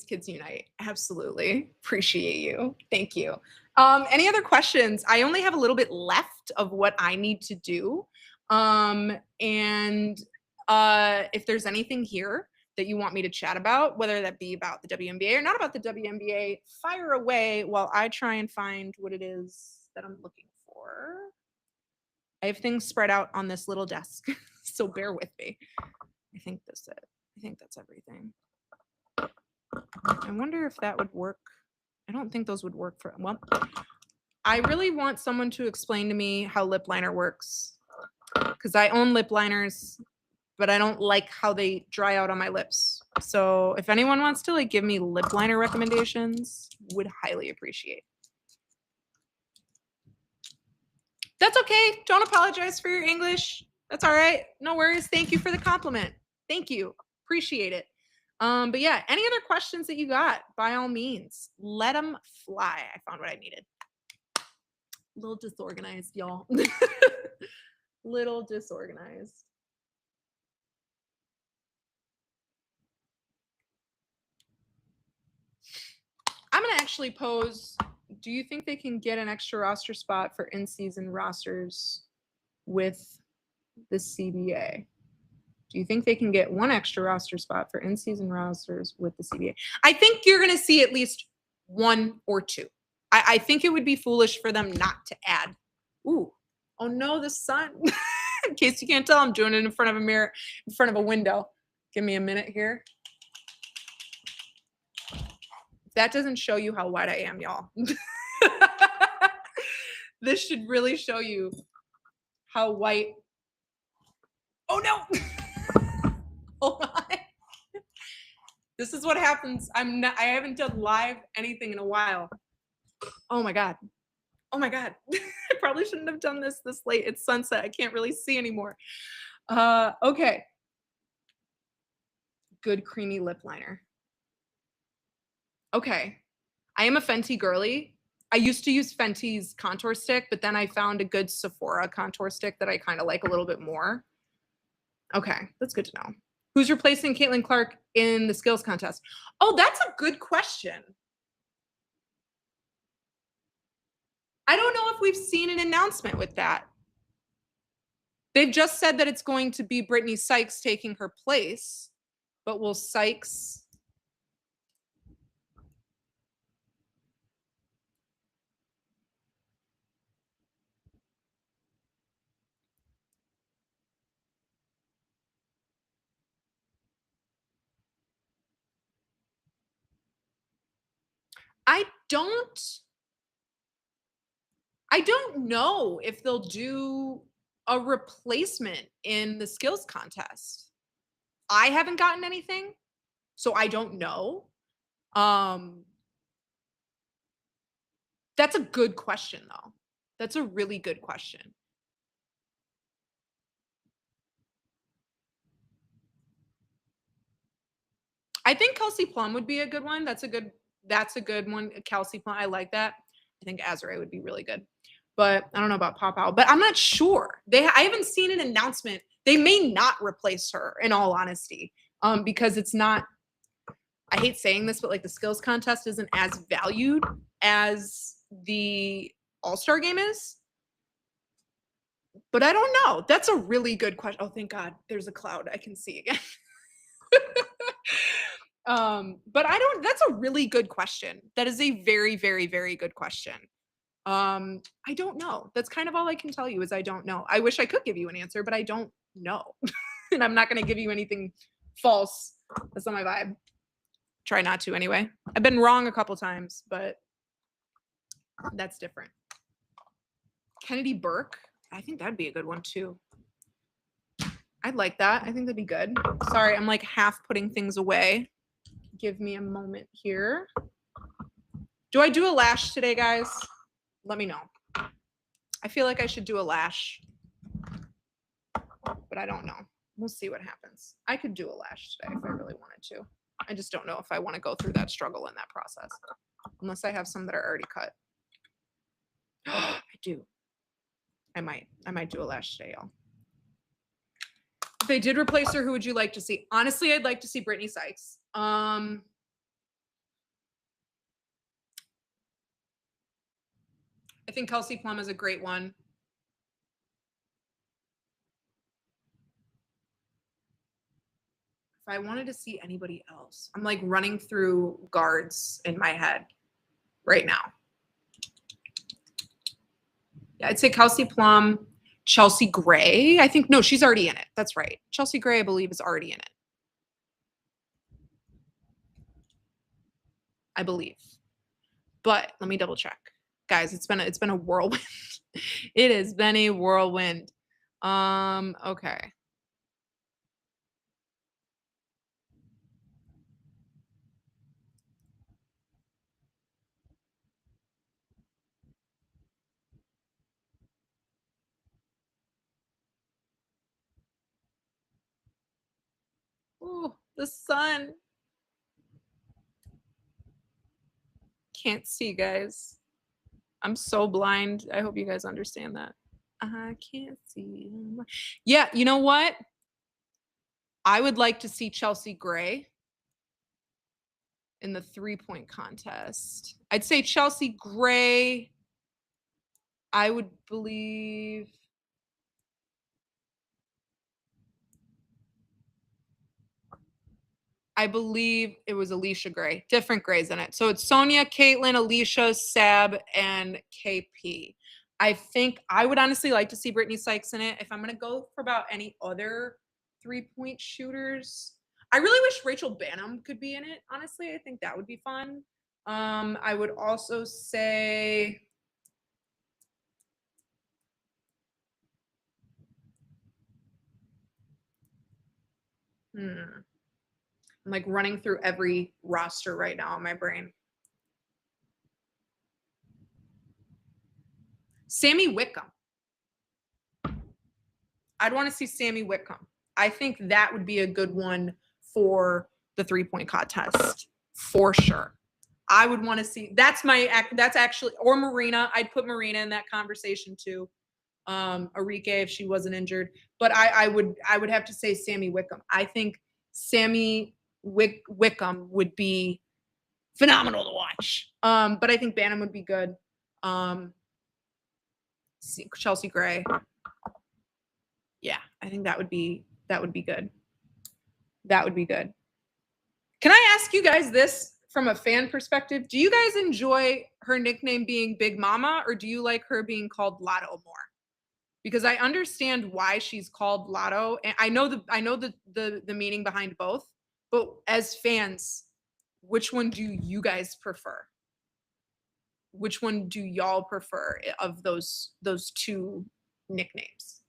Kids Unite. Absolutely. Appreciate you. Thank you. Any other questions? I only have a little bit left of what I need to do. And if there's anything here that you want me to chat about, whether that be about the WNBA or not about the WNBA, fire away while I try and find what it is that I'm looking for. I have things spread out on this little desk, so bear with me. I think that's it. I think that's everything. I wonder if that would work. I don't think those would work for, well, I really want someone to explain to me how lip liner works because I own lip liners, but I don't like how they dry out on my lips. So if anyone wants to like give me lip liner recommendations, would highly appreciate. That's okay. Don't apologize for your English. That's all right. No worries. Thank you for the compliment. Thank you. Appreciate it. But yeah, any other questions that you got, by all means, let them fly. I found what I needed. A little disorganized, y'all. Little disorganized. I'm going to actually pose, do you think they can get an extra roster spot for in-season rosters with the CBA? Do you think they can get one extra roster spot for in-season rosters with the CBA? I think you're going to see at least one or two. I think it would be foolish for them not to add. Ooh, oh no, the sun. In case you can't tell, I'm doing it in front of a mirror, in front of a window. Give me a minute here. That doesn't show you how white I am, y'all. This should really show you how white. Oh no. Hold on. This is what happens. I haven't done live anything in a while. Oh my God. Oh my God. I probably shouldn't have done this late. It's sunset. I can't really see anymore. Okay. Good creamy lip liner. Okay. I am a Fenty girly. I used to use Fenty's contour stick, but then I found a good Sephora contour stick that I kind of like a little bit more. Okay, that's good to know. Who's replacing Caitlin Clark in the skills contest? Oh, that's a good question. I don't know if we've seen an announcement with that. They've just said that it's going to be Brittany Sykes taking her place, but will Sykes... I don't know if they'll do a replacement in the skills contest. I haven't gotten anything, so I don't know. That's a good question, though. That's a really good question. I think Kelsey Plum would be a good one. That's a good one. Kelsey Plum. I like that. I think Azure would be really good. But I don't know about Pop Out. But I'm not sure. I haven't seen an announcement. They may not replace her, in all honesty, because it's not. I hate saying this, but like the skills contest isn't as valued as the All-Star game is. But I don't know. That's a really good question. Oh, thank God. There's a cloud I can see again. But that's a really good question. That is a very, very, very good question. I don't know. That's kind of all I can tell you is I don't know. I wish I could give you an answer, but I don't know. And I'm not going to give you anything false. That's not my vibe. Try not to anyway. I've been wrong a couple times, but that's different. Kennedy Burke. I think that'd be a good one too. I'd like that. I think that'd be good. Sorry, I'm like half putting things away. Give me a moment here. Do I do a lash today, guys? Let me know. I feel like I should do a lash, but I don't know. We'll see what happens. I could do a lash today if I really wanted to. I just don't know if I want to go through that struggle in that process, unless I have some that are already cut. I do. I might do a lash today, y'all. If they did replace her, who would you like to see? Honestly, I'd like to see Brittany Sykes. I think Kelsey Plum is a great one. If I wanted to see anybody else, I'm like running through guards in my head right now. Yeah, I'd say Kelsey Plum, Chelsea Gray. I think, no, she's already in it. That's right. Chelsea Gray, I believe, is already in it. I believe. But let me double check. Guys, it's been a whirlwind. It has been a whirlwind. Okay. Oh, the sun. Can't see, guys. I'm so blind. I hope you guys understand that. I can't see. Yeah, you know what? I would like to see Chelsea Gray in the 3-point contest. I'd say Chelsea Gray. I would believe. I believe it was Alicia Gray. Different Grays in it. So it's Sonia, Caitlin, Alicia, Sab, and KP. I think I would honestly like to see Brittany Sykes in it. If I'm going to go for about any other 3-point shooters, I really wish Rachel Banham could be in it. Honestly, I think that would be fun. I would also say I'm like running through every roster right now in my brain. Sammy Wickham. I'd want to see Sammy Wickham. I think that would be a good one for the 3-point contest for sure. I would want to see that's actually, or Marina. I'd put Marina in that conversation too. Arike if she wasn't injured, but I would have to say Sammy Wickham. I think Sammy Wickham would be phenomenal to watch. But I think Banham would be good. Chelsea Gray. Yeah, I think that would be good. That would be good. Can I ask you guys this from a fan perspective? Do you guys enjoy her nickname being Big Mama, or do you like her being called Lotto more? Because I understand why she's called Lotto, and I know the meaning behind both. But as fans, which one do you guys prefer? Which one do y'all prefer of those two nicknames?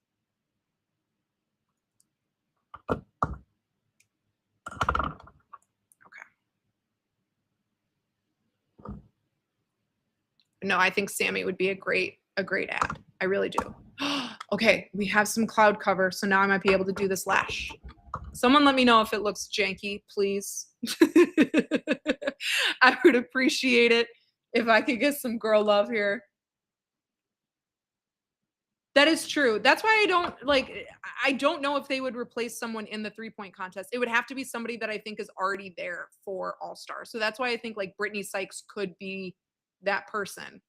No, I think Sammy would be a great ad. I really do. Okay, we have some cloud cover, so now I might be able to do this lash. Someone let me know if it looks janky, please. I would appreciate it. If I could get some girl love here. That is true. That's why I don't like I don't know if they would replace someone in the three-point contest. It would have to be somebody that I think is already there for All-Star. So that's why I think like Brittany Sykes could be that person.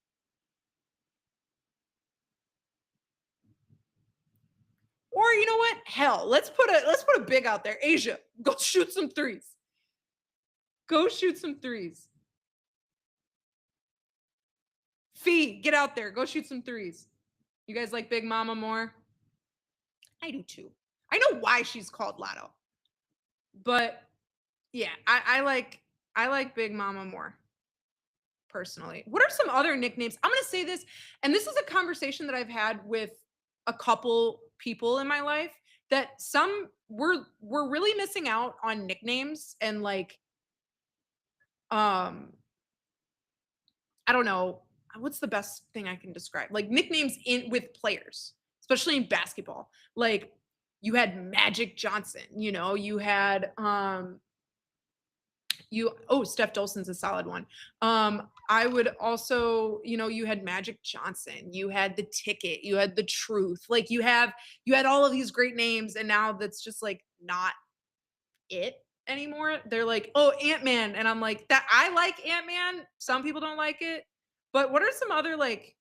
Or you know what? Hell, let's put a big out there. Asia, go shoot some threes. Go shoot some threes. Fee, get out there. Go shoot some threes. You guys like Big Mama more? I do too. I know why she's called Lotto, but yeah, I like Big Mama more personally. What are some other nicknames? I'm gonna say this, and this is a conversation that I've had with a couple people in my life that some we're really missing out on nicknames and like um I don't know what's the best thing I can describe like nicknames in with players, especially in basketball. Like you had Magic Johnson, you had Steph Dolson's a solid one. I would also, you had Magic Johnson, you had the Ticket, you had the Truth. Like you had all of these great names, and now that's just like not it anymore. They're like, oh, Ant-Man. And I'm like, that I like Ant-Man. Some people don't like it. But what are some other like,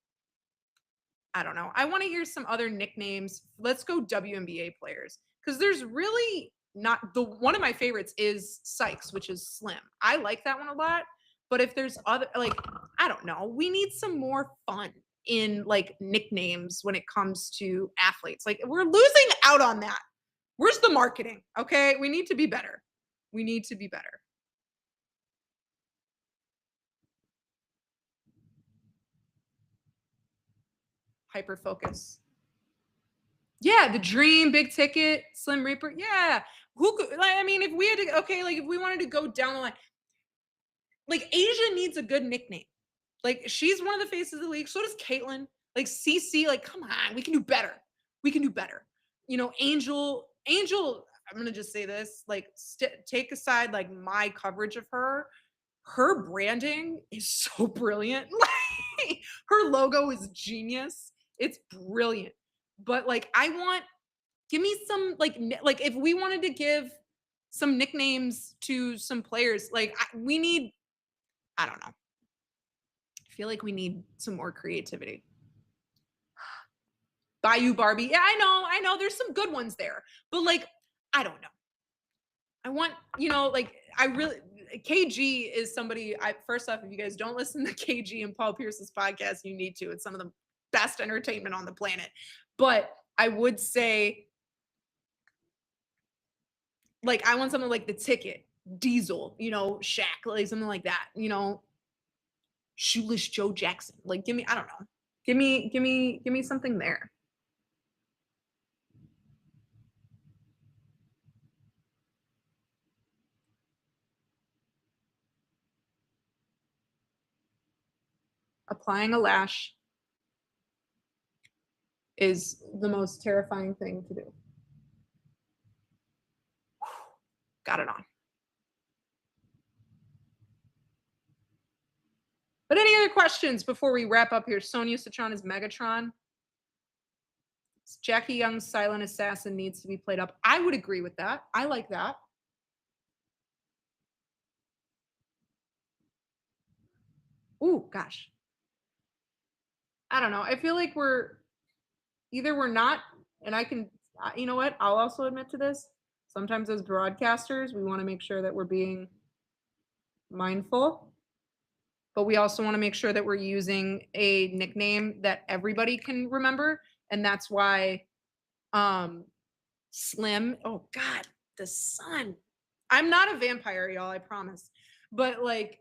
I don't know. I want to hear some other nicknames. Let's go WNBA players. Because there's really not the one of my favorites is Sykes, which is Slim. I like that one a lot. But if there's other like, I don't know, we need some more fun in like nicknames when it comes to athletes. Like we're losing out on that. Where's the marketing? Okay. We need to be better. We need to be better. Hyper focus. Yeah, the Dream, Big Ticket, Slim Reaper. Yeah. Who could like I mean if we had to okay, like if we wanted to go down the line, like Asia needs a good nickname. Like she's one of the faces of the league. So does Caitlin. Like CC, like come on, we can do better. We can do better. Angel. I'm gonna just say this. Like, take aside like my coverage of her. Her branding is so brilliant. Like, her logo is genius. It's brilliant. But like, give me some like if we wanted to give some nicknames to some players, like we need. I don't know. I feel like we need some more creativity. Bayou Barbie. Yeah, I know. There's some good ones there, but like, I don't know. I want, like, I really, KG is somebody, first off, if you guys don't listen to KG and Paul Pierce's podcast, you need to. It's some of the best entertainment on the planet. But I would say, like, I want something like The Ticket, Diesel, Shaq, like something like that, Shoeless Joe Jackson. Like, give me, I don't know. Give me something there. Applying a lash is the most terrifying thing to do. Got it on. But any other questions before we wrap up here? Sonya Citron is Megatron. Jackie Young's Silent Assassin needs to be played up. I would agree with that. I like that. Ooh, gosh. I don't know. I feel like we're not, and I can, you know what? I'll also admit to this. Sometimes as broadcasters, we want to make sure that we're being mindful, but we also want to make sure that we're using a nickname that everybody can remember. And that's why Slim, oh God, the sun. I'm not a vampire, y'all, I promise. But like,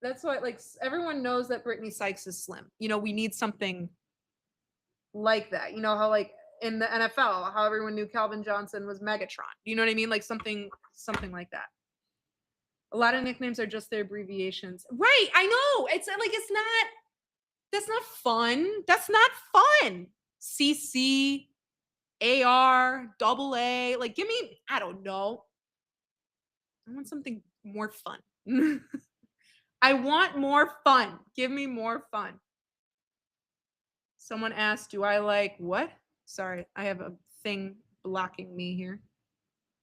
that's why, like, everyone knows that Brittany Sykes is Slim. We need something like that. You know how, like, in the NFL, how everyone knew Calvin Johnson was Megatron. You know what I mean? Like something like that. A lot of nicknames are just their abbreviations. Right. I know. It's like, that's not fun. That's not fun. CC, AR, double A. Like, give me, I don't know. I want something more fun. I want more fun. Give me more fun. Someone asked, "Do I like what?" Sorry, I have a thing blocking me here.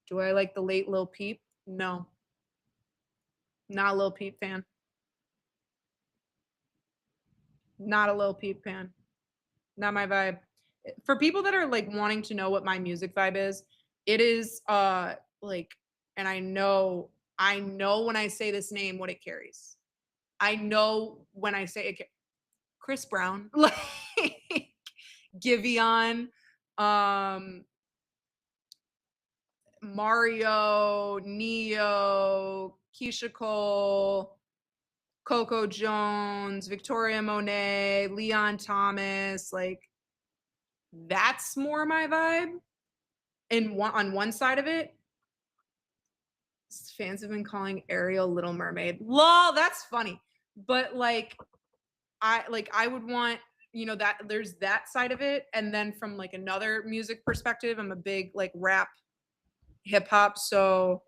Do I like the late Lil Peep? No, not a Lil Peep fan. Not a Lil Peep fan. Not my vibe. For people that are like wanting to know what my music vibe is, it is like, and I know when I say this name what it carries. I know when I say it, Chris Brown, like Giveon, um, Mario, Neo, Keisha Cole, Coco Jones, Victoria Monet, Leon Thomas, like that's more my vibe. And on one side of it, fans have been calling Ariel Little Mermaid. Lol, that's funny. But I would want, that there's that side of it. And then from like another music perspective, I'm a big like rap hip hop. So,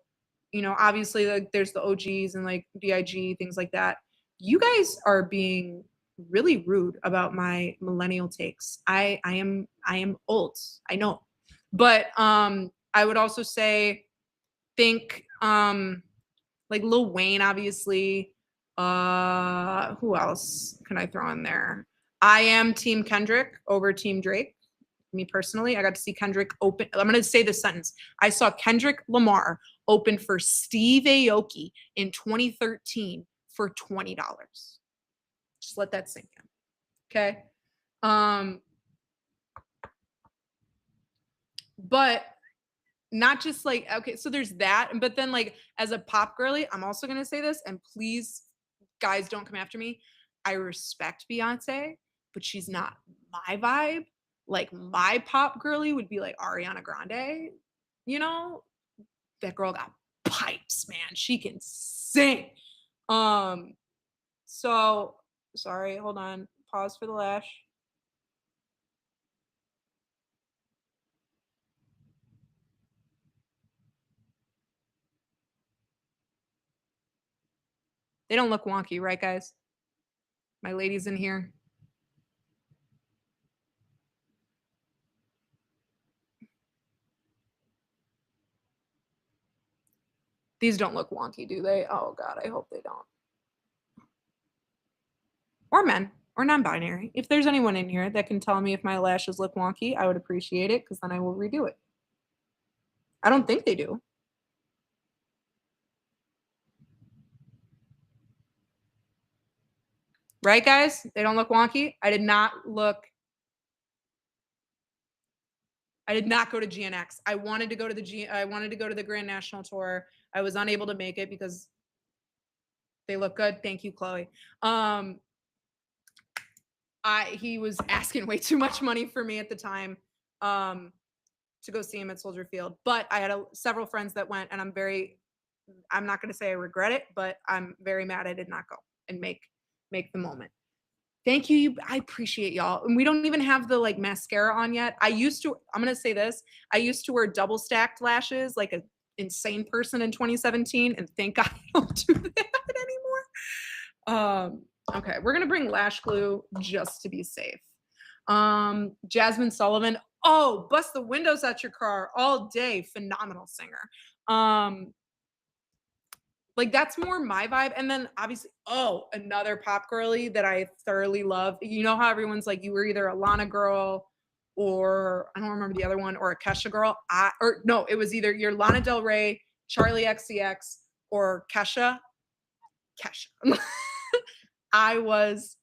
obviously like there's the OGs and like BIG, things like that. You guys are being really rude about my millennial takes. I am old. I know. But I would also say think like Lil Wayne, obviously. Who else can I throw in there? I am Team Kendrick over Team Drake. Me personally, I got to see Kendrick open. I'm going to say this sentence. I saw Kendrick Lamar open for Steve Aoki in 2013 for $20. Just let that sink in. Okay. Um, but not just like, okay, so there's that. But then, like, as a pop girly, I'm also going to say this, and please, guys, don't come after me. I respect Beyonce, but she's not my vibe. Like, my pop girly would be like Ariana Grande. You know, that girl got pipes, man. She can sing. Um, so sorry, hold on. Pause for the lash. They don't look wonky, right, guys? My ladies in here. These don't look wonky, do they? Oh god, I hope they don't. Or men, or non-binary. If there's anyone in here that can tell me if my lashes look wonky, I would appreciate it because then I will redo it. I don't think they do. Right, guys? They don't look wonky. I did not go to GNX. I wanted to go to I wanted to go to the Grand National Tour. I was unable to make it because they look good. Thank you, Chloe. He was asking way too much money for me at the time to go see him at Soldier Field. But I had several friends that went, and I'm not going to say I regret it, but I'm very mad I did not go and make the moment. Thank you. I appreciate y'all. And we don't even have the like mascara on yet. I'm going to say this. I used to wear double stacked lashes like an insane person in 2017. And thank God I don't do that anymore. Okay. We're going to bring lash glue just to be safe. Jasmine Sullivan. Oh, bust the windows out your car all day. Phenomenal singer. Like that's more my vibe. And then obviously, another pop girly that I thoroughly love. You know how everyone's like, you were either a Lana girl or I don't remember the other one, or a Kesha girl. It was either your Lana Del Rey, Charlie XCX, or Kesha. Kesha. I was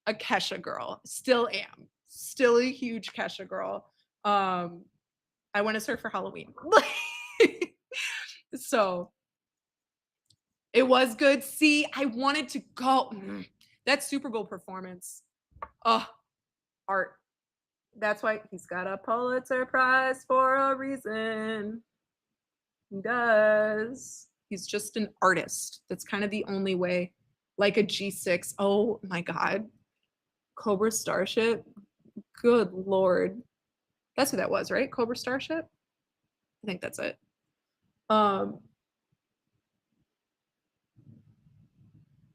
a Kesha girl. Still am. Still a huge Kesha girl. I went to her for Halloween. So it was good. See, I wanted to go. That Super Bowl performance. Oh, art. That's why he's got a Pulitzer Prize for a reason. He does. He's just an artist. That's kind of the only way. Like a G6. Oh my God. Cobra Starship. Good Lord. That's who that was, right? Cobra Starship? I think that's it.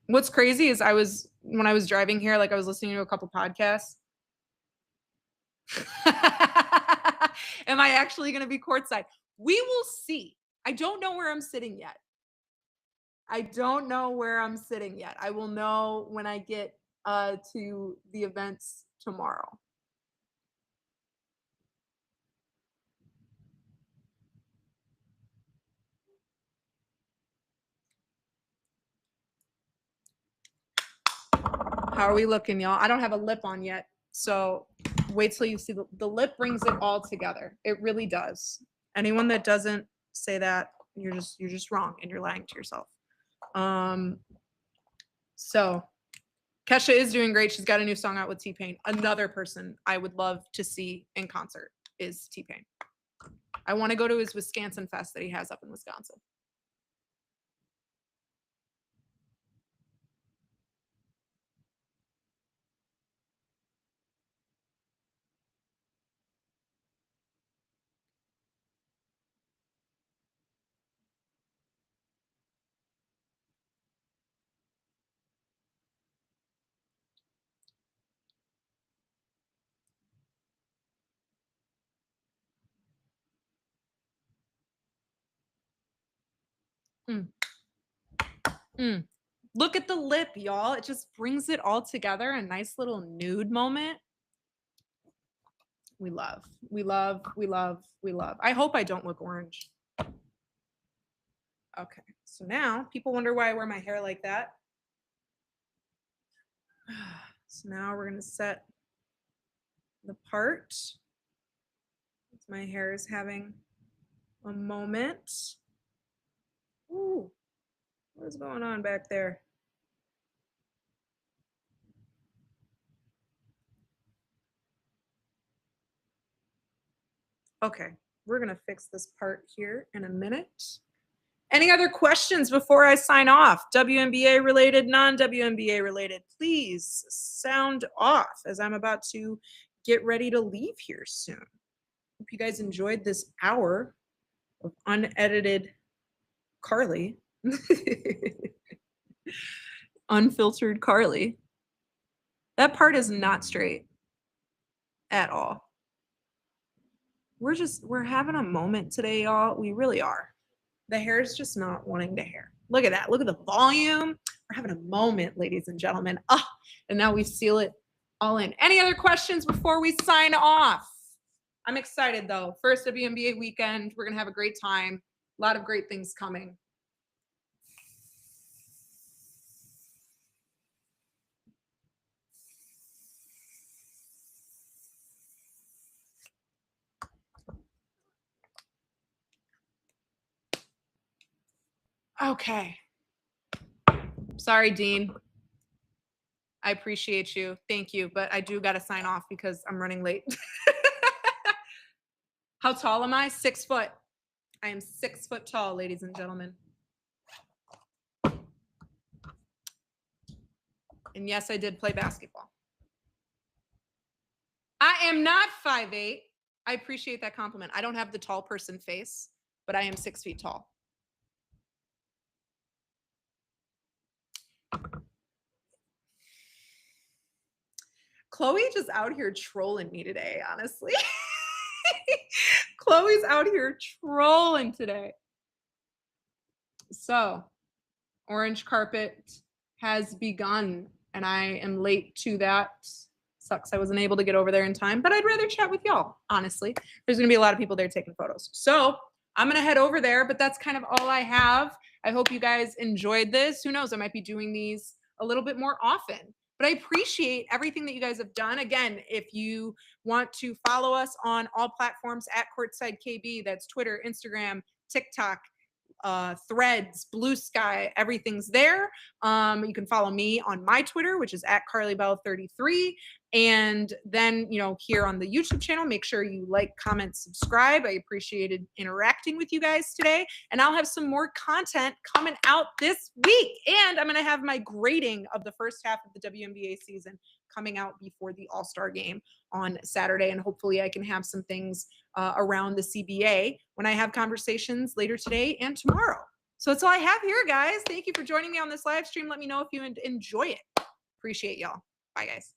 What's crazy is when I was driving here, like I was listening to a couple podcasts. Am I actually going to be courtside? We will see. I don't know where I'm sitting yet. I don't know where I'm sitting yet. I will know when I get to the events tomorrow. How are we looking, y'all? I don't have a lip on yet. So wait till you see the lip brings it all together. It really does. Anyone that doesn't say that, you're just wrong and you're lying to yourself. So Kesha is doing great. She's got a new song out with T-Pain. Another person I would love to see in concert is T-Pain. I want to go to his Wisconsin Fest that he has up in Wisconsin. Mm. Mm. Look at the lip, y'all. It just brings it all together. A nice little nude moment. We love, we love, we love, we love. I hope I don't look orange. Okay, so now people wonder why I wear my hair like that. So now we're gonna set the part. My hair is having a moment. Ooh, what is going on back there? Okay, we're gonna fix this part here in a minute. Any other questions before I sign off? WNBA related, non-WNBA related, please sound off as I'm about to get ready to leave here soon. Hope you guys enjoyed this hour of unedited Carly. Unfiltered Carly. That part is not straight at all. We're having a moment today, y'all. We really are. The hair is just not wanting to hair. Look at that. Look at the volume. We're having a moment, ladies and gentlemen. And now we seal it all in. Any other questions before we sign off? I'm excited though. First WNBA weekend. We're going to have a great time. A lot of great things coming. Okay. Sorry, Dean. I appreciate you. Thank you. But I do got to sign off because I'm running late. How tall am I? 6 foot. I am 6 foot tall, ladies and gentlemen. And yes, I did play basketball. I am not 5'8". I appreciate that compliment. I don't have the tall person face, but I am 6 feet tall. Chloe just out here trolling me today, honestly. Chloe's out here trolling today. So, orange carpet has begun, and I am late to that. Sucks I wasn't able to get over there in time, but I'd rather chat with y'all, honestly. There's going to be a lot of people there taking photos. So, I'm going to head over there, but that's kind of all I have. I hope you guys enjoyed this. Who knows? I might be doing these a little bit more often. But I appreciate everything that you guys have done. Again, if you want to follow us on all platforms at Courtside KB, that's Twitter, Instagram, TikTok, Threads, Blue Sky, everything's there. You can follow me on my Twitter, which is at CarlyBell33. And then, here on the YouTube channel, make sure you like, comment, subscribe. I appreciated interacting with you guys today. And I'll have some more content coming out this week. And I'm going to have my grading of the first half of the WNBA season coming out before the All-Star game on Saturday. And hopefully I can have some things around the CBA when I have conversations later today and tomorrow. So that's all I have here, guys. Thank you for joining me on this live stream. Let me know if you enjoy it. Appreciate y'all. Bye, guys.